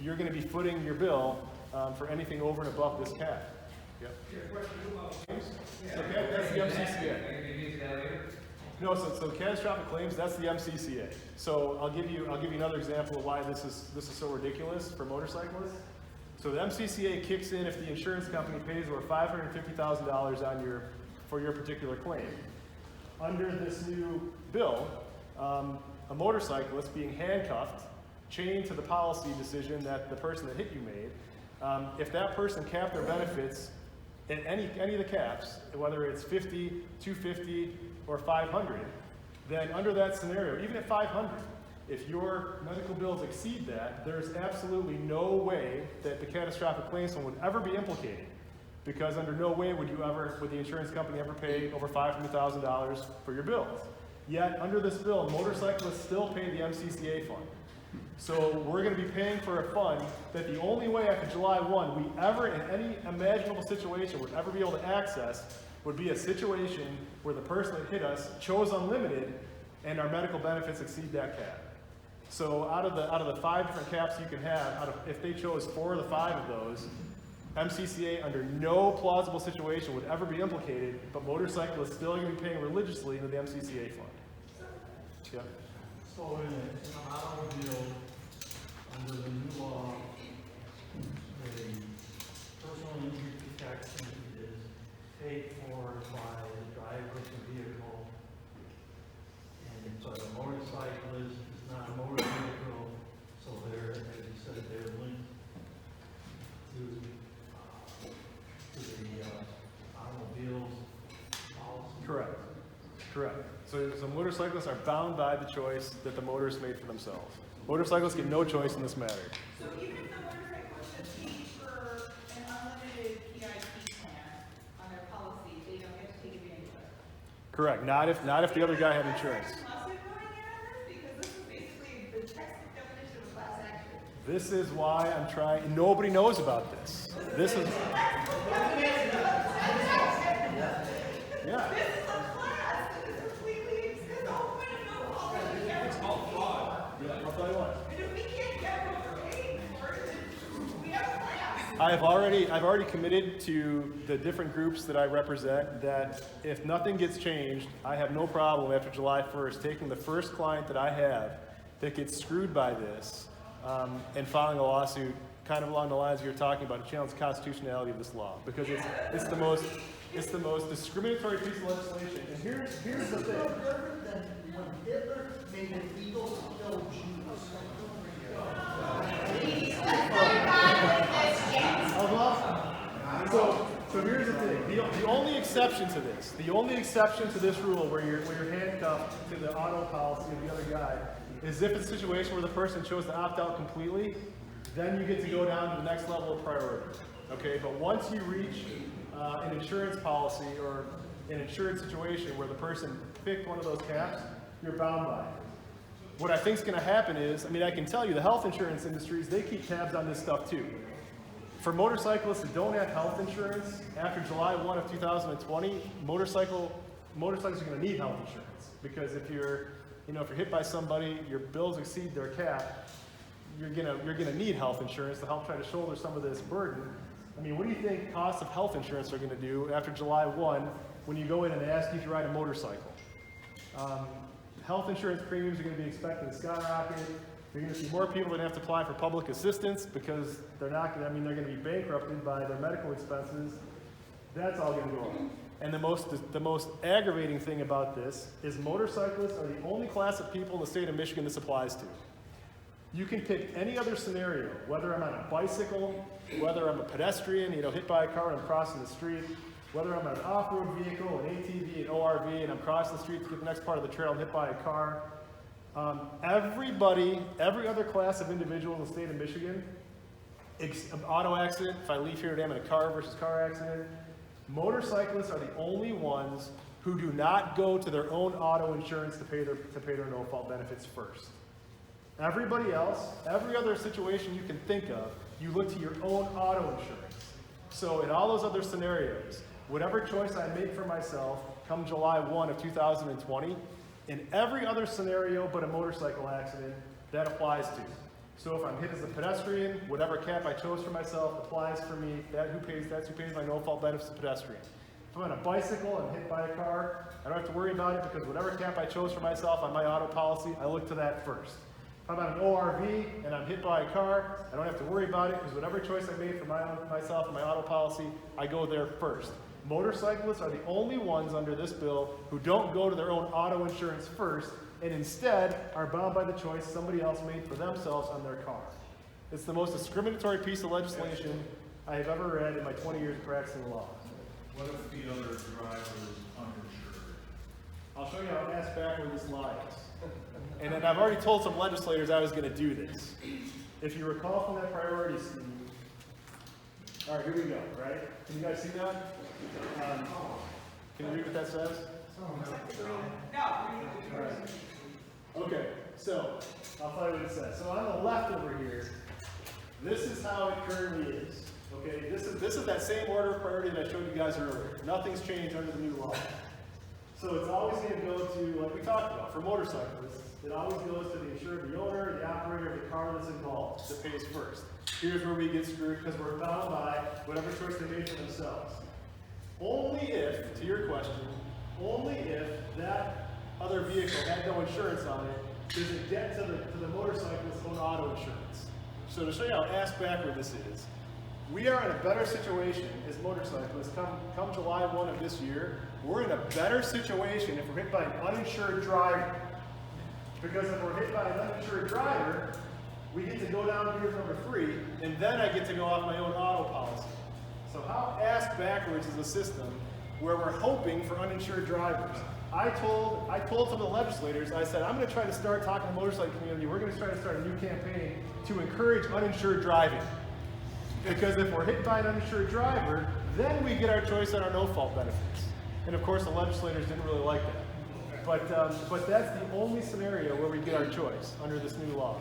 you're going to be footing your bill for anything over and above this cap. Yep. So that's the MCCA. No, so catastrophic claims, that's the MCCA. So I'll give you another example of why this is so ridiculous for motorcyclists. So the MCCA kicks in if the insurance company pays over $550,000 for your particular claim. Under this new bill, a motorcyclist being handcuffed, chained to the policy decision that the person that hit you made, if that person capped their benefits at any of the caps, whether it's 50, 250, or 500, then under that scenario, even at 500, if your medical bills exceed that, there's absolutely no way that the catastrophic claims fund would ever be implicated, because under no way would the insurance company ever pay over $500,000 for your bills. Yet under this bill, motorcyclists still pay the MCCA fund. So we're going to be paying for a fund that the only way after July 1 we ever, in any imaginable situation, would ever be able to access would be a situation where the person that hit us chose unlimited and our medical benefits exceed that cap. So out of the 5 different caps you can have, if they chose 4 of the 5 of those, MCCA under no plausible situation would ever be implicated, but motorcyclists still going to be paying religiously into the MCCA fund. Yeah. So in an automobile, under the new law, the personal injury protection is paid for by the driver of the vehicle. And so the motorcyclist is not a motor vehicle, so they're, as you said, they're linked to the automobile's policy. Correct. So motorcyclists are bound by the choice that the motorists made for themselves. Motorcyclists get no choice in this matter. So even if the motorcyclist has paid for an unlimited PIP plan on their policy, they don't get to take advantage of it? Correct. Not if the other guy had insurance. Because this is basically the textbook definition of class action. This is why I'm trying. Nobody knows about this. This is. Yeah. This is a class that is completely, because the whole point of no policy is it's all fraud. I'll tell you what. And if we can't get what we're paying for, then we have a class. I've already committed to the different groups that I represent that if nothing gets changed, I have no problem after July 1st taking the first client that I have that gets screwed by this and filing a lawsuit kind of along the lines you're talking about to challenge the constitutionality of this law, because it's the most discriminatory piece of legislation. And here's the thing. No different than when Hitler made it legal to kill Jews. So here's the thing. The only exception to this rule where you're handcuffed to the auto policy of the other guy is if it's a situation where the person chose to opt out completely, then you get to go down to the next level of priority. Okay, but once you reach an insurance policy or an insurance situation where the person picked one of those caps, you're bound by it. What I think is going to happen is, I mean, I can tell you the health insurance industries, they keep tabs on this stuff too. For motorcyclists that don't have health insurance, after July 1 of 2020, motorcycles are going to need health insurance. Because if you're hit by somebody, your bills exceed their cap, you're gonna need health insurance to help try to shoulder some of this burden. I mean, what do you think costs of health insurance are gonna do after July 1 when you go in and ask you to ride a motorcycle? Health insurance premiums are gonna be expected to skyrocket. You're gonna see more people that have to apply for public assistance because they're gonna be bankrupted by their medical expenses. That's all gonna go up. And the most aggravating thing about this is motorcyclists are the only class of people in the state of Michigan this applies to. You can pick any other scenario, whether I'm on a bicycle, whether I'm a pedestrian, hit by a car and I'm crossing the street, whether I'm on an off-road vehicle, an ATV, an ORV, and I'm crossing the street to get the next part of the trail and hit by a car. Every other class of individual in the state of Michigan, auto accident, if I leave here today I'm in a car versus car accident, motorcyclists are the only ones who do not go to their own auto insurance to pay their no-fault benefits first. Everybody else, every other situation you can think of, you look to your own auto insurance. So in all those other scenarios, whatever choice I make for myself come July 1 of 2020, in every other scenario but a motorcycle accident, that applies to. So if I'm hit as a pedestrian, whatever cap I chose for myself applies for me. That's who pays my no-fault benefits to pedestrian. If I'm on a bicycle and hit by a car, I don't have to worry about it because whatever cap I chose for myself on my auto policy, I look to that first. If I'm on an ORV and I'm hit by a car, I don't have to worry about it because whatever choice I made for myself and my auto policy, I go there first. Motorcyclists are the only ones under this bill who don't go to their own auto insurance first and instead are bound by the choice somebody else made for themselves on their car. It's the most discriminatory piece of legislation I have ever read in my 20 years of practicing law. What if the other driver is uninsured? I'll show you how ass backward this law is. And then I've already told some legislators I was going to do this. If you recall from that priority scheme, all right, here we go, right? Can you guys see that? Can you read what that says? No. All right. Okay, so I'll tell you what it says. So on the left over here, this is how it currently is. Okay, this is that same order of priority that I showed you guys earlier. Nothing's changed under the new law. So it's always going to go to, like we talked about, for motorcyclists, it always goes to the insured, the owner, the operator of the car that's involved that pays first. Here's where we get screwed because we're bound by whatever choice they made for themselves. Only if, to your question, only if that other vehicle had no insurance on it, does it get to the motorcyclist's own auto insurance. So to show you how ass backward this is, we are in a better situation as motorcyclists come July 1 of this year. We're in a better situation if we're hit by an uninsured driver. Because if we're hit by an uninsured driver, we get to go down to gear number 3, and then I get to go off my own auto policy. So how ass backwards is a system where we're hoping for uninsured drivers? I told some of the legislators, I said, I'm going to try to start talking to the motorcycle community. We're going to try to start a new campaign to encourage uninsured driving. Because if we're hit by an uninsured driver, then we get our choice on our no-fault benefits. And of course, the legislators didn't really like that. But that's the only scenario where we get our choice under this new law.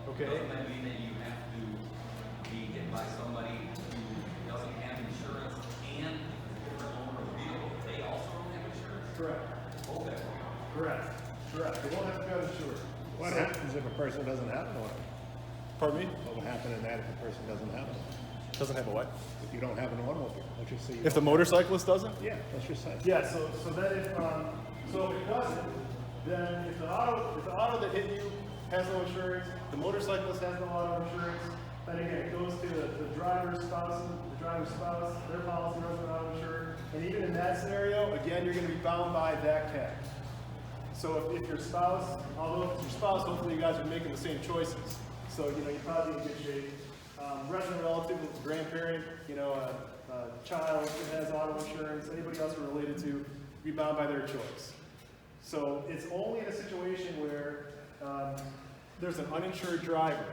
Okay? Doesn't that mean that you have to be hit by somebody who doesn't have insurance and a different owner of the vehicle? They also don't have insurance? Correct. Okay. Correct. They won't have to be uninsured. What happens if a person doesn't have an auto? Pardon me? What will happen in that if a person doesn't have an auto? Doesn't have a what? If you don't have an automobile, let's just say. If the motorcyclist doesn't? Yeah, let's just say. Yeah, so then if it doesn't, then if the auto that hit you has no insurance, the motorcyclist has no auto insurance, then again, it goes to the driver's spouse, their policy runs auto insured, and even in that scenario, again, you're going to be bound by that cap. So if your spouse, hopefully you guys are making the same choices. So, you're probably in good shape. Resident relative, grandparent, a child that has auto insurance, anybody else we're related to, be bound by their choice. So it's only in a situation where there's an uninsured driver,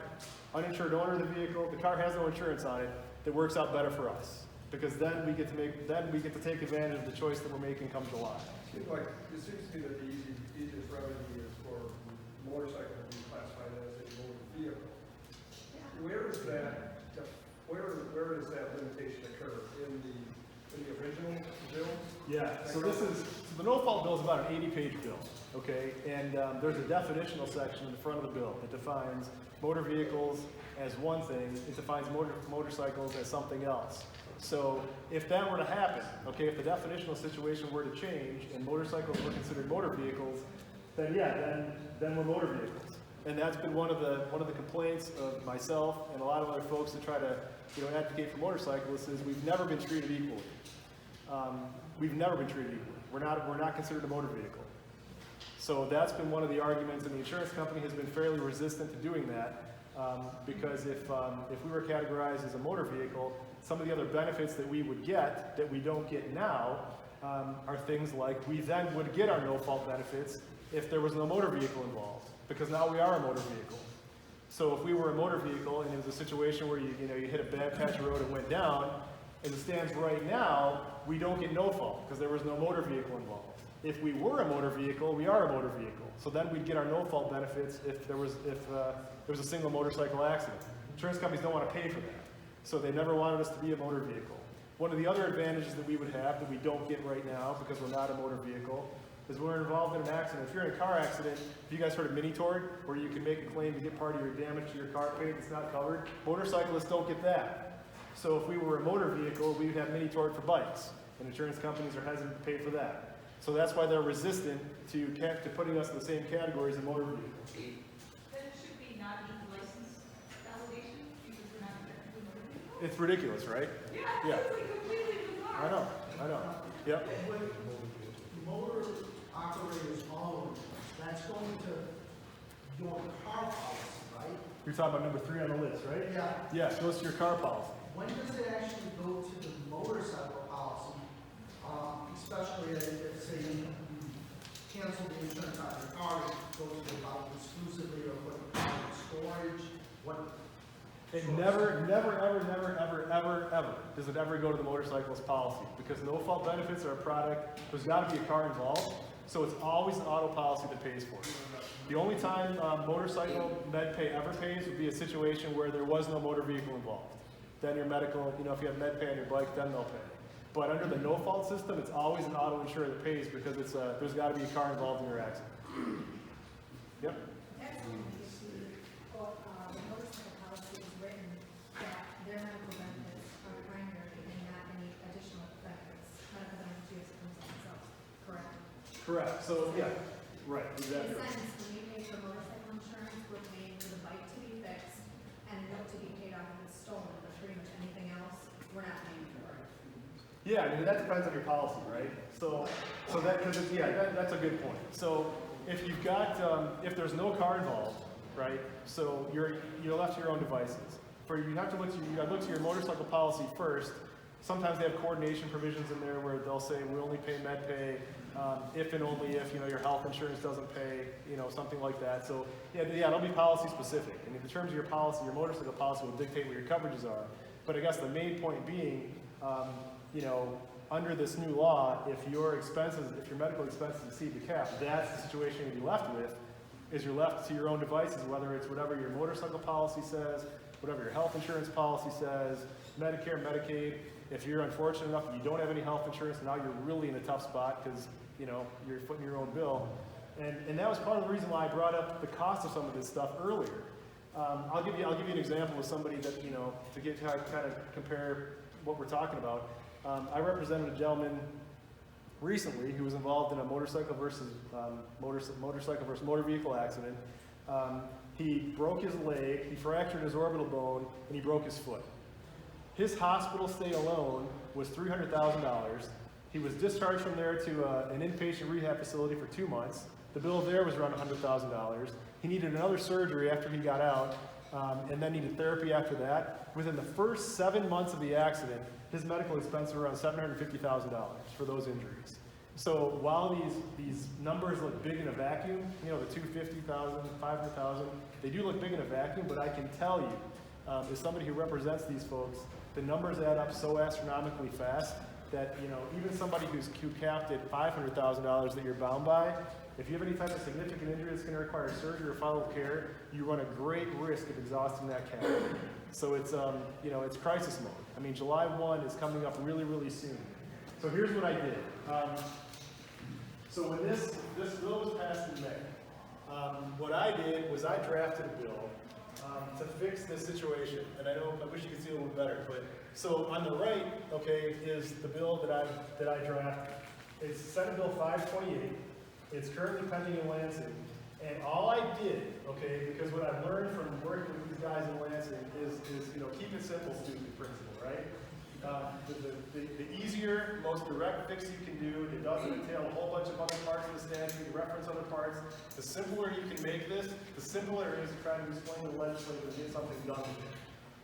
uninsured owner of the vehicle, the car has no insurance on it, it works out better for us. Because then we get to take advantage of the choice that we're making come July. It seems to me that the easiest remedy is for motorcycle to be classified as a motor vehicle. Where is that limitation occur? In the original bill? Yeah, so the no-fault bill is about an 80-page bill, okay? And there's a definitional section in the front of the bill that defines motor vehicles as one thing, it defines motorcycles as something else. So if that were to happen, okay, if the definitional situation were to change and motorcycles were considered motor vehicles, then yeah, then we're motor vehicles. And that's been one of the complaints of myself and a lot of other folks that try to advocate for motorcyclists is we've never been treated equally. We've never been treated equally. We're not considered a motor vehicle. So that's been one of the arguments, and the insurance company has been fairly resistant to doing that because if we were categorized as a motor vehicle, some of the other benefits that we would get that we don't get now are things like we then would get our no-fault benefits if there was no motor vehicle involved, because now we are a motor vehicle. So if we were a motor vehicle and it was a situation where you hit a bad patch of road and went down, as it stands right now, we don't get no fault because there was no motor vehicle involved. If we were a motor vehicle, we are a motor vehicle. So then we'd get our no fault benefits if there was a single motorcycle accident. Insurance companies don't want to pay for that. So they never wanted us to be a motor vehicle. One of the other advantages that we would have that we don't get right now because we're not a motor vehicle is when we're involved in an accident. If you're in a car accident, have you guys heard of mini-tort, where you can make a claim to get part of your damage to your car paid that's not covered? Motorcyclists don't get that. So if we were a motor vehicle, we would have mini-tort for bikes, and insurance companies are hesitant to pay for that. So that's why they're resistant to putting us in the same category as a motor vehicle. Then it should be not even license validation because we're not a motor vehicle. It's ridiculous, right? Yeah, it's like completely bizarre. I know. Yep. With motor operators own, that's going to your car policy, right? You're talking about number 3 on the list, right? Yeah. Yeah, it goes to your car policy. When does it actually go to the motorcycle policy? Especially if say you cancel the insurance on your car, it goes to about exclusively or put the car in storage. It never does it ever go to the motorcyclist policy because no-fault benefits are a product. There's got to be a car involved, so it's always an auto policy that pays for it. The only time motorcycle med pay ever pays would be a situation where there was no motor vehicle involved. Then your medical, if you have med pay on your bike, then they'll pay. But under the no-fault system, it's always an auto insurer that pays because there's got to be a car involved in your accident. Yep. The motorcycle policy is written that their medical benefits are primary and not any additional benefits. Medical benefits you have to themselves, correct? Correct. So, yeah. Right. Exactly. In a sense, when we pay for motorcycle insurance, we're paying for the bike to be fixed and the note to be paid off if it's stolen, but pretty much anything else, we're not paying for it. Yeah, I mean, that depends on your policy, right? So that's a good point. So if you've got, if there's no car involved, right? So you're left to your own devices. You have to look to your motorcycle policy first. Sometimes they have coordination provisions in there where they'll say we only pay med pay if and only if your health insurance doesn't pay, something like that. So yeah, it'll be policy specific. And in the terms of your policy, your motorcycle policy will dictate what your coverages are. But I guess the main point being, under this new law, if your medical expenses exceed the cap, that's the situation you'll be left with, is you're left to your own devices, whether it's whatever your motorcycle policy says, whatever your health insurance policy says, Medicare, Medicaid. If you're unfortunate enough that you don't have any health insurance, now you're really in a tough spot because, you're footing your own bill. And that was part of the reason why I brought up the cost of some of this stuff earlier. I'll give you an example with somebody that, to kind of compare what we're talking about. I represented a gentleman recently who was involved in a motorcycle versus motor vehicle accident. He broke his leg, he fractured his orbital bone, and he broke his foot. His hospital stay alone was $300,000. He was discharged from there to an inpatient rehab facility for 2 months. The bill there was around $100,000. He needed another surgery after he got out, and then needed therapy after that. Within the first 7 months of the accident, his medical expenses were around $750,000 for those injuries. So while these numbers look big in a vacuum, the 250,000, 500,000, they do look big in a vacuum, but I can tell you, as somebody who represents these folks, the numbers add up so astronomically fast that, you know, even somebody who's capped at $500,000 that you're bound by, if you have any type of significant injury that's going to require surgery or follow-up care, you run a great risk of exhausting that cap. So it's, you know, it's crisis mode. I mean, July 1 is coming up really, really soon. So here's what I did. So when this bill was passed in May, what I did was I drafted a bill to fix this situation. And I wish you could see it a little better, but so on the right, okay, is the bill that I drafted. It's Senate Bill 528. It's currently pending in Lansing. And all I did, okay, because what I've learned from working with these guys in Lansing is you know, keep it simple, stupid principle, right? The easier, most direct fix you can do, it doesn't entail a whole bunch of other parts of the statute, reference other parts. The simpler you can make this, the simpler it is to try to explain to the legislature and get something done with it.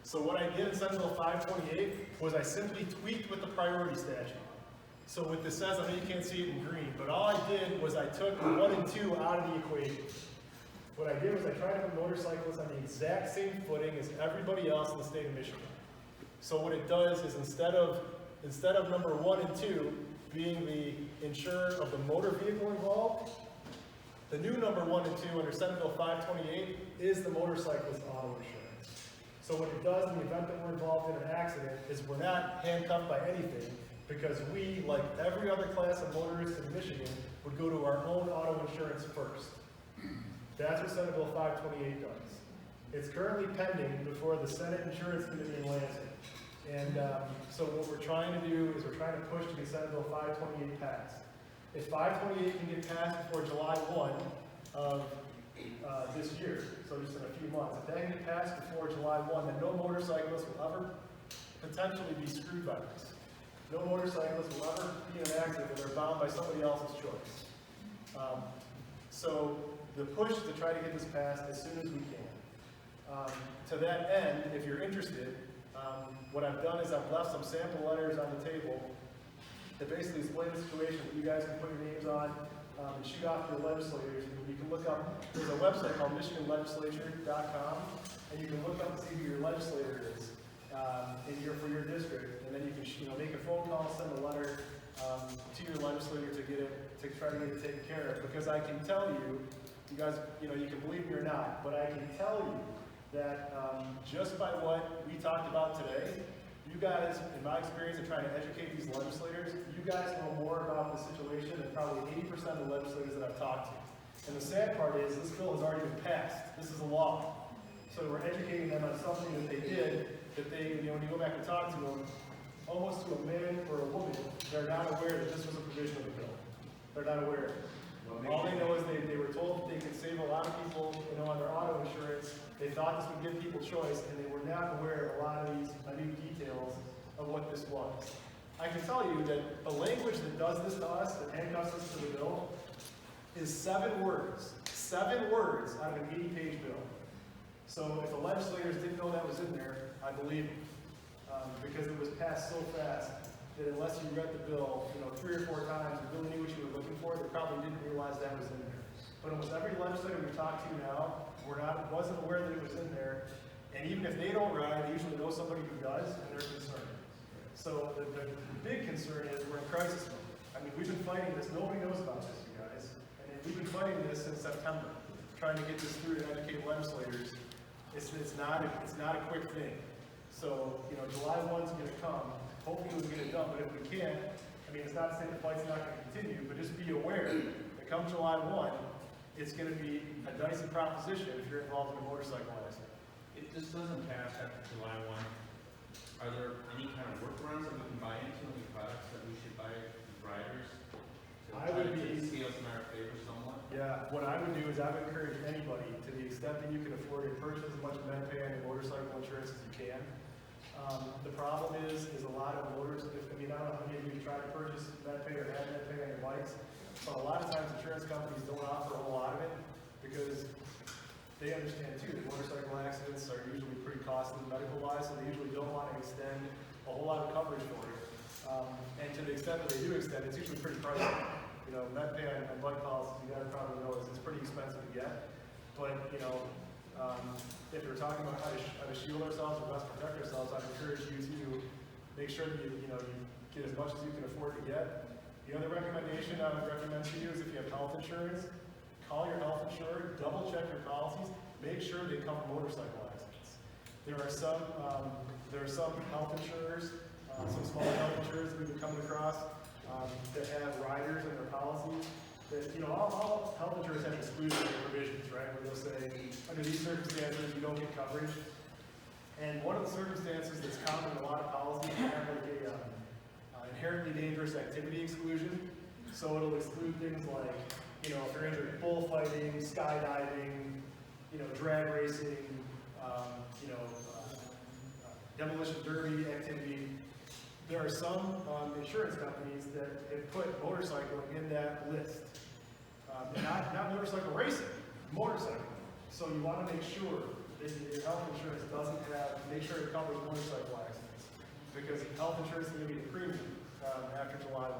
So what I did in Senate Bill 528 was I simply tweaked with the priority statute. So what this says, I know you can't see it in green, but all I did was I took 1 and 2 out of the equation. What I did was I tried to put motorcyclists on the exact same footing as everybody else in the state of Michigan. So what it does is instead of number 1 and 2 being the insurer of the motor vehicle involved, the new number 1 and 2 under Senate Bill 528 is the motorcyclist auto insurance. So what it does in the event that we're involved in an accident is we're not handcuffed by anything, because we, like every other class of motorists in Michigan, would go to our own auto insurance first. That's what Senate Bill 528 does. It's currently pending before the Senate Insurance Committee in Lansing. And so what we're trying to do is we're trying to push to get Senate Bill 528 passed. If 528 can get passed before July 1 of this year, so just in a few months, if that can get passed before July 1, then no motorcyclist will ever potentially be screwed by this. No motorcyclist will ever be in an accident where they're bound by somebody else's choice. So the push is to try to get this passed as soon as we can. To that end, if you're interested, what I've done is I've left some sample letters on the table that basically explain the situation that you guys can put your names on and shoot off to your legislators. And you can look up, there's a website called MichiganLegislature.com, and you can look up and see who your legislator is for your district, and then you can make a phone call, send a letter to your legislator to try to get it taken care of. Because I can tell you, you guys, you can believe me or not, but I can tell you that just by what we talked about today, you guys, in my experience of trying to educate these legislators, you guys know more about the situation than probably 80% of the legislators that I've talked to. And the sad part is, this bill has already been passed. This is a law. So we're educating them on something that they did, that they, when you go back and talk to them, almost to a man or a woman, they're not aware that this was a provision of the bill. They're not aware of it. All they know is they were told that they could save a lot of people, on their auto insurance. They thought this would give people choice, and they were not aware of a lot of these minute details of what this was. I can tell you that the language that does this to us, that handcuffs us to the bill, is 7 words. 7 words out of an 80-page bill. So if the legislators didn't know that was in there, I believe them. Because it was passed so fast that unless you read the bill, 3 or 4 times and really knew what you were looking for, they probably didn't realize that was in there. But almost every legislator we talk to now wasn't aware that it was in there. And even if they don't ride, they usually know somebody who does, and they're concerned. So the big concern is we're in crisis mode. I mean, we've been fighting this. Nobody knows about this, you guys. And we've been fighting this since September, trying to get this through to educate legislators. It's not a quick thing. So, July 1's going to come. Hopefully we can get it done. But if we can't, it's not to say the fight's not going to continue, but just be aware that come July 1, it's going to be a dicey proposition if you're involved in a motorcycle accident. If this doesn't pass after July 1, are there any kind of workarounds that we can buy into, any products that we should buy as riders? I would be scales in our favor somewhat? Yeah, what I would do is I would encourage anybody, to the extent that you can afford to purchase as much MedPay on your motorcycle insurance as you can. The problem is a lot of motors, I don't know how many of you try to purchase MedPay or have MedPay on your bikes, but a lot of times insurance companies don't offer a whole lot of it because they understand too that motorcycle accidents are usually pretty costly medical-wise, so they usually don't want to extend a whole lot of coverage for it. And to the extent that they do extend, it's usually pretty pricey. MedPay on bike policies, you guys probably know, it's pretty expensive to get. But, if we're talking about how to shield ourselves or best protect ourselves, I'd encourage you to make sure that you get as much as you can afford to get. The other recommendation I would recommend to you is if you have health insurance, call your health insurer, double check your policies, make sure they cover motorcycle accidents. There are some health insurers, some smaller health insurers that we've been coming across that have riders in their policies. That, all health insurers have exclusionary provisions, right? Where they'll say, under these circumstances, you don't get coverage. And one of the circumstances that's common in a lot of policies is have like a inherently dangerous activity exclusion. So it'll exclude things like, if you're injured in bullfighting, skydiving, drag racing, demolition derby activity. There are some insurance companies that have put motorcycling in that list. Not motorcycle racing, motorcycle. So you want to make sure that your health insurance make sure it covers motorcycle accidents. Because health insurance is going to be a premium after July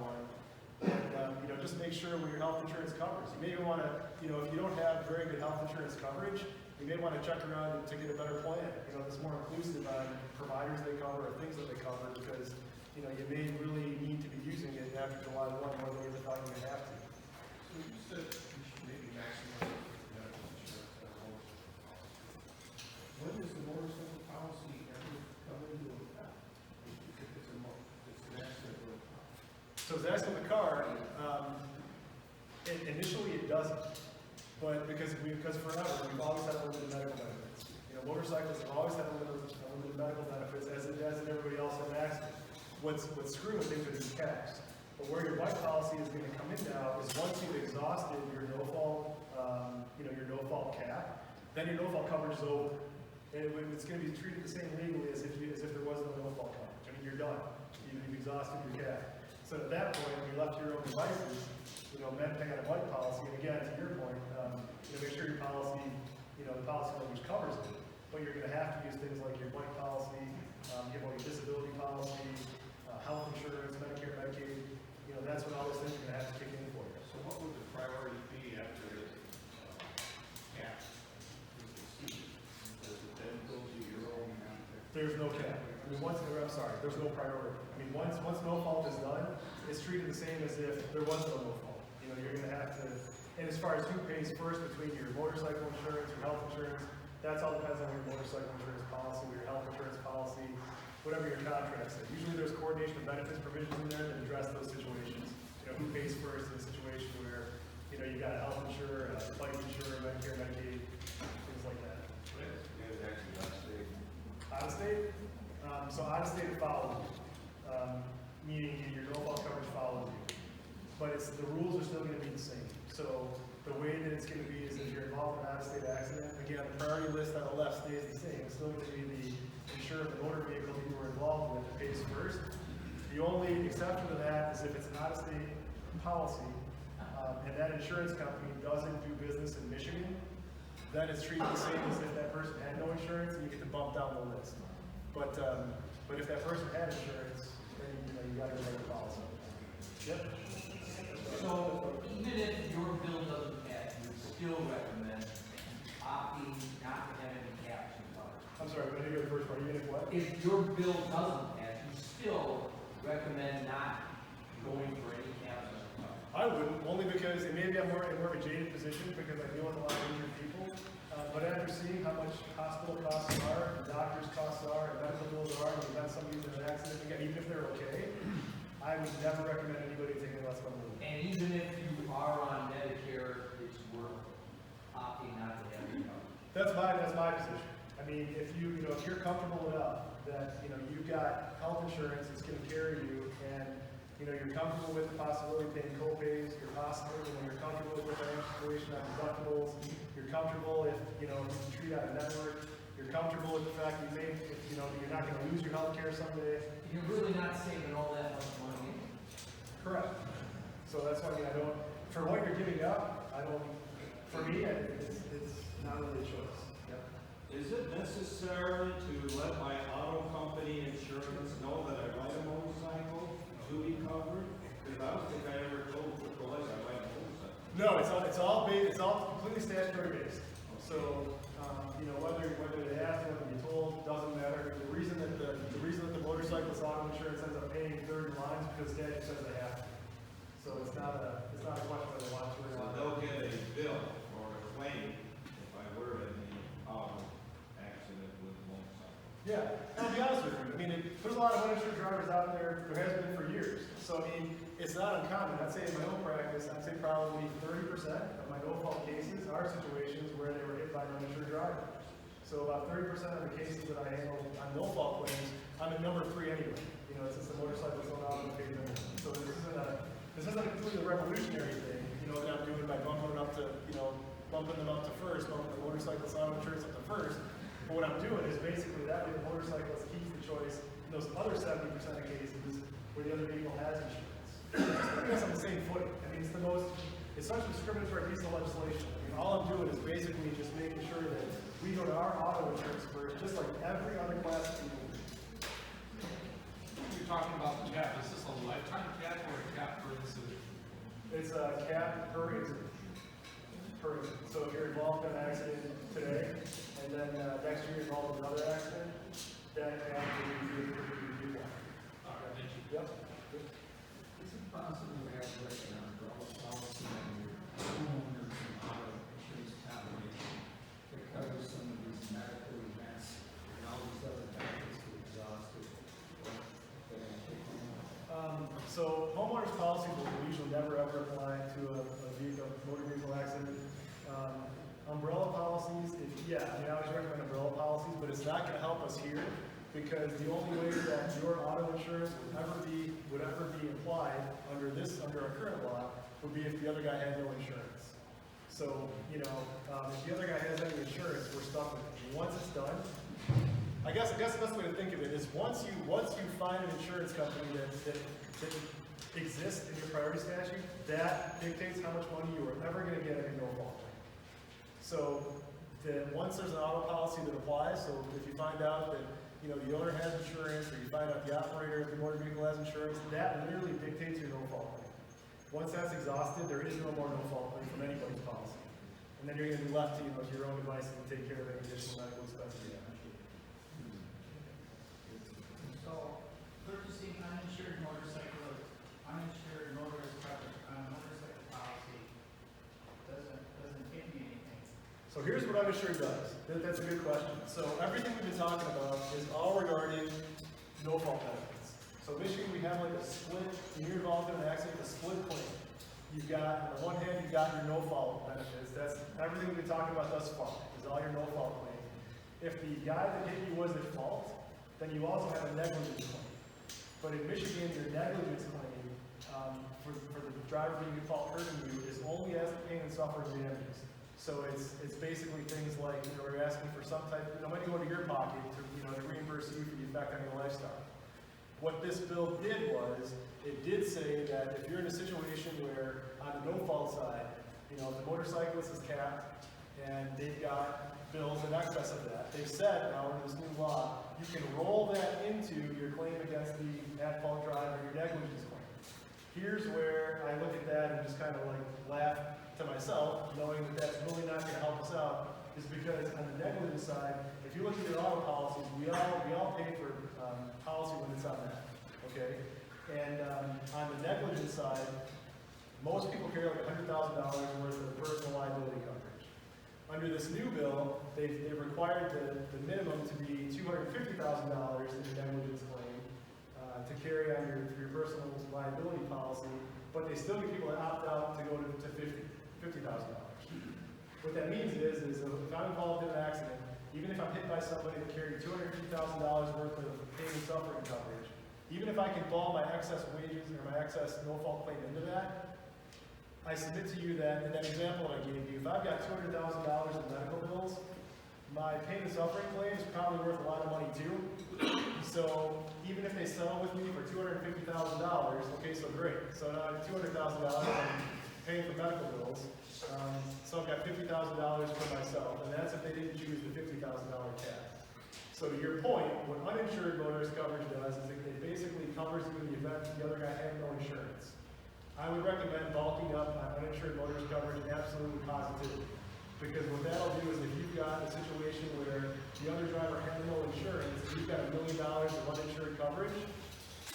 1. And just make sure what your health insurance covers. You may want to, if you don't have very good health insurance coverage, you may want to check around to get a better plan. That's more inclusive on providers they cover or things that they cover, because you may really need to be using it after July 1 more than you ever thought you would have to. So you said we should maybe maximize medical insurance on a motorcycle policy. When does the motorcycle policy ever come into effect? If it's an accident with a car. So it's accident with a car, initially it doesn't. But because forever, we've always had limited medical benefits. Motorcyclists have always had limited medical benefits, as in everybody else in an accident. What's screwing things are these caps. But where your bike policy is going to come in now is once you've exhausted your no-fault, your no-fault cap, then your no-fault coverage is over. And it's going to be treated the same legally as if there was no no-fault coverage. I mean, you're done. You've exhausted your cap. So at that point, when you're left to your own devices, men pay on a bike policy, and again, to your point, make sure your policy, the policy language covers it, but you're going to have to use things like your bike policy, your disability policy, health insurance, Medicare, Medicaid, that's when all those things are going to have to kick in for you. So what would the priority be after the cap is exceeded? Does it then go to your own? There's no cap. I mean, there's no priority. I mean, once no fault is done, it's treated the same as if there was no fault. You're going to have to, and as far as who pays first between your motorcycle insurance, your health insurance, that's all depends on your motorcycle insurance policy, your health insurance policy, whatever your contract says. Usually there's coordination of benefits provisions in there that address those situations. Who pays first in a situation where, you've got a health insurer, a bike insurer, Medicare, Medicaid, things like that. It's actually out of state. Out of state? So out of state it follows you. Meaning your no-fault coverage follows you. But the rules are still going to be the same. So the way that it's going to be is if you're involved in an out-of-state accident, again, the priority list on the left stays the same. It's still going to be the insurer of the motor vehicle that you were involved with that pays first. The only exception to that is if it's an out-of-state policy and that insurance company doesn't do business in Michigan, then it's treated the same as if that person had no insurance, and you get to bump down the list. But if that person had insurance, then you got to go the policy. Yep. So even if your bill doesn't pass, you would still recommend opting not to have any caps in coverage. I'm sorry, I'm going to hear the first part. Even if what? If your bill doesn't pass, you still recommend not going for any caps in coverage. I wouldn't, only because maybe I'm more in a jaded position because I deal with a lot of injured people. But after seeing how much hospital costs are, doctors' costs are, and medical bills are, and you've got somebody who's in an accident, again, even if they're okay, I would never recommend anybody taking less than a little. And even if you are on Medicare, it's worth opting not to have any coverage. That's my position. I mean, if you're comfortable enough that you've got health insurance that's going to carry you, and you're comfortable with the possibility of paying co-pays, you're comfortable with the financial situation on deductibles, you're comfortable if you treat out a network, you're comfortable with the fact that you're not going to lose your health care someday. You're really not saving all that much money. Correct. So that's why for what you're giving up, for me, it's not really a choice. Yep. Is it necessary to let my auto company insurance know that I ride a motorcycle to be covered? Because I don't think I ever told the police I ride a motorcycle. No, it's all completely statutory based. So, whether because the statute says they have to. So it's not a question whether they want to or So not. they'll get a bill or a claim if I were in the auto accident with a motorcycle. Yeah, I'll be honest with you. I mean, there's a lot of uninsured drivers out there. There has been for years. So I mean, it's not uncommon. I'd say in my own practice, I'd say probably 30% of my no-fault cases are situations where they were hit by an uninsured driver. So about 30% of the cases that I handle on no-fault claims, I'm at number 3 anyway. You know, since the motorcyclists don't out and pay them. So this isn't a completely revolutionary thing, you know, that I'm doing by bumping them up to first, bumping the motorcyclists auto insurance up to first. But what I'm doing is basically that way the motorcyclist keeps the choice in those other 70% of cases where the other vehicle has insurance. I think that's on the same footing. I mean, it's such discriminatory piece of legislation. I mean, all I'm doing is basically just making sure that we go to our auto insurance first, just like every other class of people. You're talking about the cap, is this a lifetime cap or a cap per incident? It's a cap per incident. Per incident. So if you're involved in an accident today, and then next year you're involved in another accident, that cap will be one. All right, thank you. Yep. Is it possible to have like an umbrella policy on your homeowners and auto insurance combination to cover some of these medical events and all these other benefits to exhausted? So homeowners policy will usually never ever apply to a motor vehicle accident. Umbrella policies, I always recommend umbrella policies, but it's not going to help us here because the only way that your auto insurance would ever be applied under our current law would be if the other guy had no insurance. So, if the other guy has any insurance, we're stuck with it. Once it's done, I guess the best way to think of it is once you find an insurance company that exists in your priority statute, that dictates how much money you are ever going to get in your no-fault claim. So once there's an auto policy that applies, so if you find out that the owner has insurance, or you find out the operator of the motor vehicle has insurance, that literally dictates your no-fault claim. Once that's exhausted, there is no more no-fault claim from anybody's policy. And then you're going to be left to your own devices to take care of any additional medical expenses you have. So, purchasing uninsured motorist coverage on a motorcycle policy doesn't get me anything. So here's what uninsured does. That's a good question. So everything we've been talking about is all regarding no-fault benefits. So Michigan, we have like a split, when you're involved in an accident, a split claim. You've got, on the one hand, you've got your no-fault benefits. That's everything we've been talking about thus far, is all your no-fault claim. If the guy that hit you was at fault, then you also have a negligence claim. But in Michigan, your negligence claim for the driver being at fault hurting you is only as the pain and suffering damages. So it's basically things like, we're asking for some type, money go into your pocket to reimburse you for the effect on your lifestyle. What this bill did was, it did say that if you're in a situation where, on the no-fault side, if the motorcyclist is capped and they've got bills in excess of that, they've said now under this new law, you can roll that into your claim against the at-fault driver, your negligence claim. Here's where I look at that and just kind of like laugh to myself, knowing that that's really not going to help us out, is because on the negligence side, if you look at your auto policies, we all pay for policy limits on that, okay? And on the negligence side, most people carry like $100,000 worth of personal liability coverage. Under this new bill, they've required the minimum to be $250,000 in the negligence claim to carry on your personal liability policy, but they still get people that opt out to go to $50,000. What that means is if I'm involved in an accident, even if I'm hit by somebody that carried $250,000 worth of pain and suffering coverage, even if I can ball my excess wages or my excess no-fault claim into that, I submit to you that in that example I gave you, if I've got $200,000 in medical bills, my pain and suffering claim is probably worth a lot of money too. So even if they settle with me for $250,000, okay, so great. So now I have $200,000 I'm paying for medical bills. So I've got $50,000 for myself, and that's if they didn't choose the $50,000 cap. So to your point, what uninsured motorist coverage does is it basically covers you in the event the other guy had no insurance. I would recommend bulking up on uninsured motorist coverage absolutely positively. Because what that'll do is if you've got a situation where the other driver had no insurance, and you've got $1 million of uninsured coverage,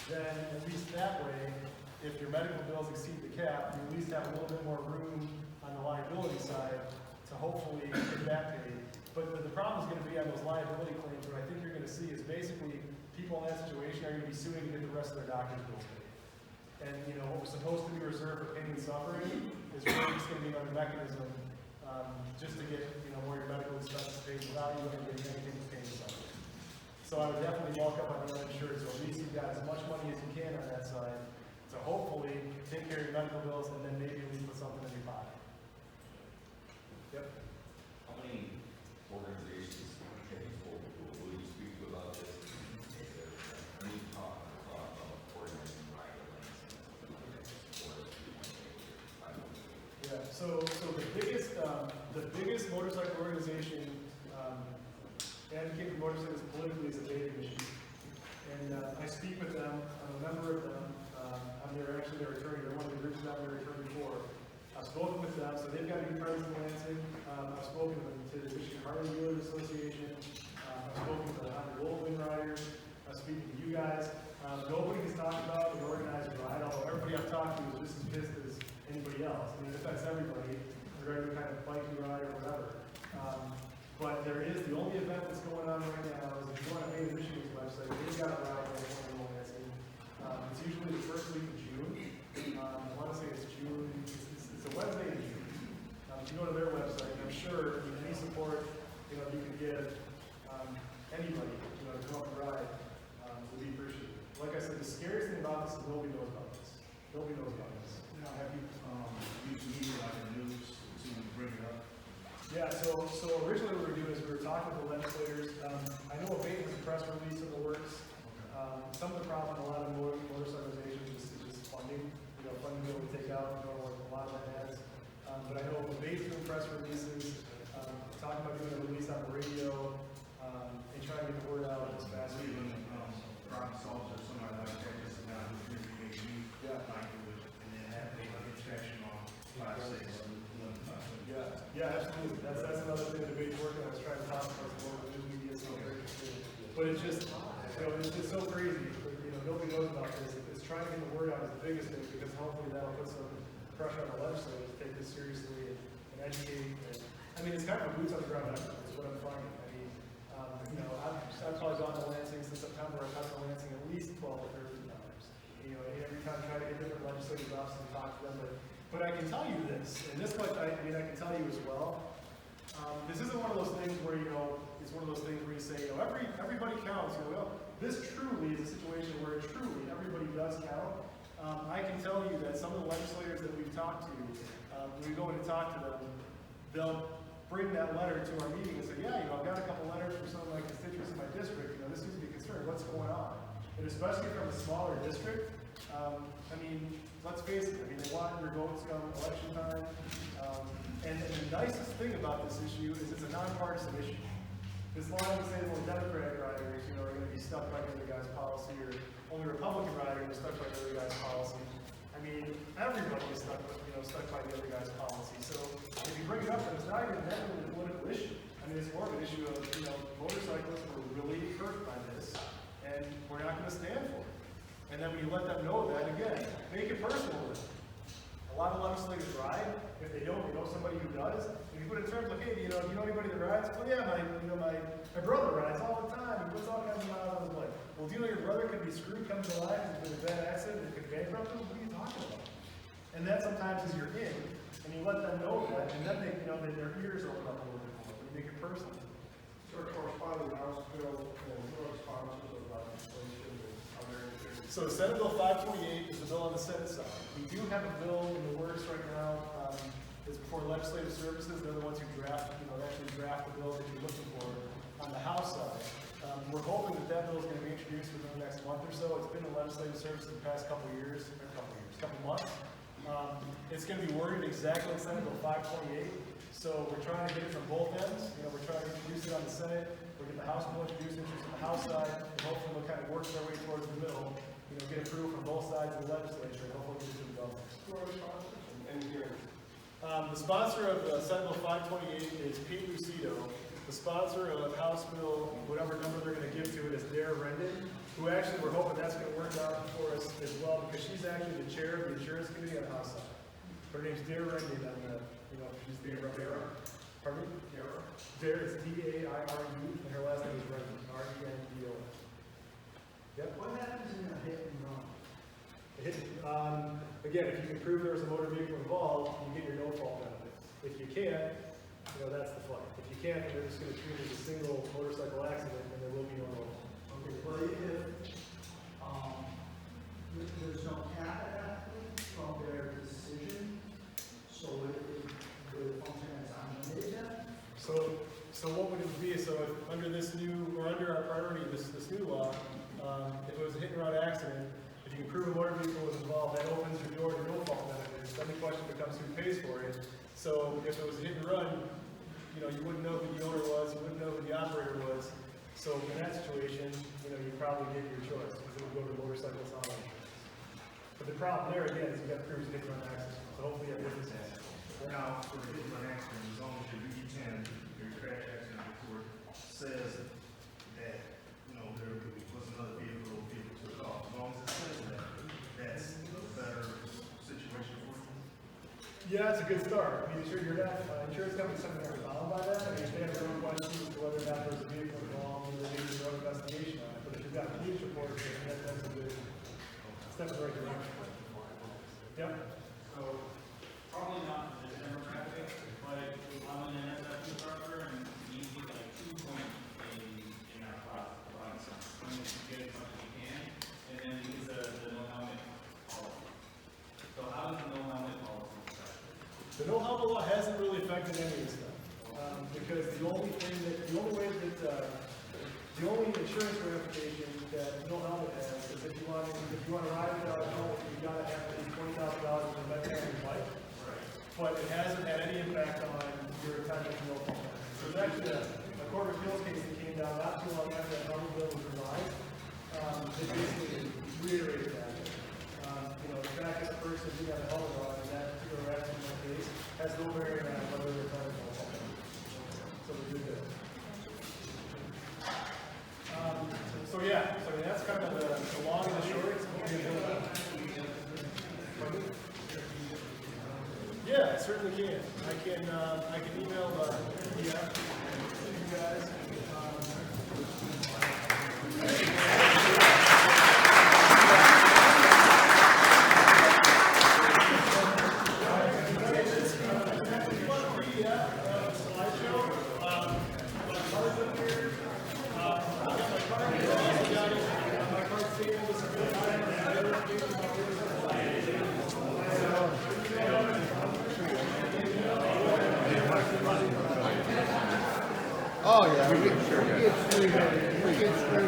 then at least that way, if your medical bills exceed the cap, you at least have a little bit more room on the liability side to hopefully get that paid. But the problem is gonna be on those liability claims, what I think you're gonna see is basically people in that situation are gonna be suing to get the rest of their doctor's bills paid. And, you know, what was supposed to be reserved for pain and suffering is really just gonna be another mechanism, just to get, you know, more your medical expenses paid without you even getting anything with pain and suffering. So I would definitely bulk up on the uninsured, so at least you've got as much money as you can on that side to hopefully take care of your medical bills and then maybe at least put something in your pocket. Yep. How many organizations have you spoken to? Will you speak to about this? Is there any talk about organizing rider lanes and something like this? Yeah, so the biggest motorcycle organization, advocating for motorcycles politically is the Data Mission. And I speak with them, I'm a member of them, I'm their attorney, they're one of the groups that I'm their attorney for. I've spoken with them, so they've got to be present in Lansing. I've spoken to the Michigan Harley Dealers Association, I've spoken to the Honda Wolfman Riders, I'm speaking to you guys. Nobody has talked about an organized ride, although everybody I've talked to is just as pissed as anybody else. I mean, it affects everybody, regardless of kind of biking ride or whatever. But there is, the only event that's going on right now is if you want to pay the Michigan's website, they've got a ride going on in Lansing. It's usually the first week of June. I want to say it's June, it's a Wednesday in June. If you go to their website, I'm sure any support, you know, you can give anybody, you know, to come up and ride would be appreciated. Like I said, the scariest thing about this is nobody knows about this. Nobody knows about this. Now, have you used media like the news to bring it up? Yeah, so originally what we were doing is we were talking to the legislators. I know Abate has a press release in the works. Some of the problem with a lot of motorcycle organizations is just funding. You know, funding to be able to take out, you know, like a lot of that has. But I know Abate's doing press releases, talking about doing a release on the radio, and trying to get the word out as fast as we can. Problem solves or somebody like that, just now who's really Yeah. like it would, and then have a inspection on 5, 6, 11, 5. Yeah, absolutely. That's another thing the Abate's working on, is trying to talk about the local news media, so very interesting. But it's just, you know, it's just so crazy. You know, nobody knows about this. It's trying to get the word out is the biggest thing, because hopefully that'll put some pressure on the legislators to take this seriously and educate. And, I mean, it's kind of a boots on the ground effort, is what I'm finding. I mean, you know, I've probably gone to Lansing since September. I've gone to Lansing at least 12 or 13 times. You know, every time I try to get different legislators' offices and talk to them. But I can tell you this, and this much I can tell you as well. This isn't one of those things where, you know, it's one of those things where you say, you know, everybody counts. You know, well, this truly is a situation where truly everybody does count. I can tell you that some of the legislators that we've talked to, when we go in and talk to them, they'll bring that letter to our meeting and say, yeah, you know, I've got a couple letters from some of my constituents in my district. You know, this seems to be concerned. What's going on? And especially from a smaller district, I mean, let's face it. I mean, they want your votes come election time. And the nicest thing about this issue is it's a nonpartisan issue. As long as, say, the Democratic riders, you know, are going to be stuck by the other guy's policy, or only Republican riders are stuck by the other guy's policy. I mean, everybody is stuck by the other guy's policy. So if you bring it up, then it's not even that really a political issue. I mean, it's more of an issue of, you know, motorcyclists were really hurt by this, and we're not going to stand for it. And then when you let them know that, again, make it personal with them. A lot of legislators ride. If they don't, they know somebody who does. If you put it in terms of, hey, do you know anybody that rides? Well, yeah, my brother rides all the time. He puts all kinds of miles on his bike. Well, do you know your brother could be screwed, come to life, and with a bad accident, and could bankrupt him? What are you talking about? And that sometimes is your in, and you let them know that, and then they, you know, their ears open up a little bit more. You make it personal. Sort of corresponding House bill and your sponsors of legislation and other issues. So Senate Bill 528 is the bill on the Senate side. We do have a bill in the works right now. It's before Legislative Services. They're the ones who actually draft the bill that you're looking for on the House side. We're hoping that bill is going to be introduced within the next month or so. It's been in Legislative Services the past couple months. It's going to be worded exactly like Senate Bill 528. So we're trying to get it from both ends. You know, we're trying to introduce it on the Senate. We'll get the House bill introduced on the House side, and hopefully we'll kind of work their way towards the middle. You know, get approved from both sides of the legislature, and hopefully get it to the governor. Who are the sponsors and hearings? The sponsor of Senate Bill 528 is Pete Lucido. The sponsor of House Bill, whatever number they're gonna give to it, is Dara Rendon, who actually we're hoping that's gonna work out for us as well, because she's actually the chair of the insurance committee on the House side. Her name's Dara Rendon, she's the Dara. Pardon me? Dara, it's D-A-I-R-U, and her last name is Rendon, R-E-N-D-O-N. Yep. What happens in a hit and run? Again, if you can prove there was a motor vehicle involved, you get your no-fault benefits. If you can't, that's the fun. If you can't, then they're just gonna treat it as a single motorcycle accident, and there will be no no-fault. Okay, well, if, there's no cap at that point from their decision, so it would function as unlimited then? So what would it be? So if under this new, or under our priority, this new law, if it was a hit and run accident, if you can prove a motor vehicle was involved, that opens your door to no-fault benefits. Then the question becomes who pays for it. So if it was a hit and run, you wouldn't know who the owner was, you wouldn't know who the operator was. So in that situation, you probably get your choice, because it would go to motorcycles on insurance. But the problem there, again, is you got to prove it's a hit and run accident. So hopefully you have witness accident. Now, for a hit and run accident, as long as your UD10, your crash accident report says that, there was another vehicle took off, as long as it says that, that's a better situation for you. Yeah, it's a good start. I mean, sure, you're not, insurance companies sometimes are bound by that. I mean, they have their own questions as to whether or not there's a vehicle involved, and they do their own investigation on it. But if you've got a police report, that's a good step in the right direction. Yep. So, probably not the demographic, but I'm an NSF instructor, and you need like 2 points in our class. I'm going to get as much as you can, and then use the no helmet policy. So how does the no helmet policy affect? The no helmet law hasn't really affected any of this stuff. Because the only insurance ramification that no helmet has is if you want to ride without a helmet, you gotta have at least $20,000 for the medical and life. But it hasn't had any impact on your entitlement to no fault. So there's actually a court of appeals case that came down not too long after that helmet bill was revised. They basically reiterated that. The fact that a person didn't have a helmet on in that particular accident in that case has no bearing on whether they're entitled to no fault. So we did that. So that's kind of the long and the short. Yeah, I certainly can. I can email PDF to you guys. Oh, yeah. We get straight.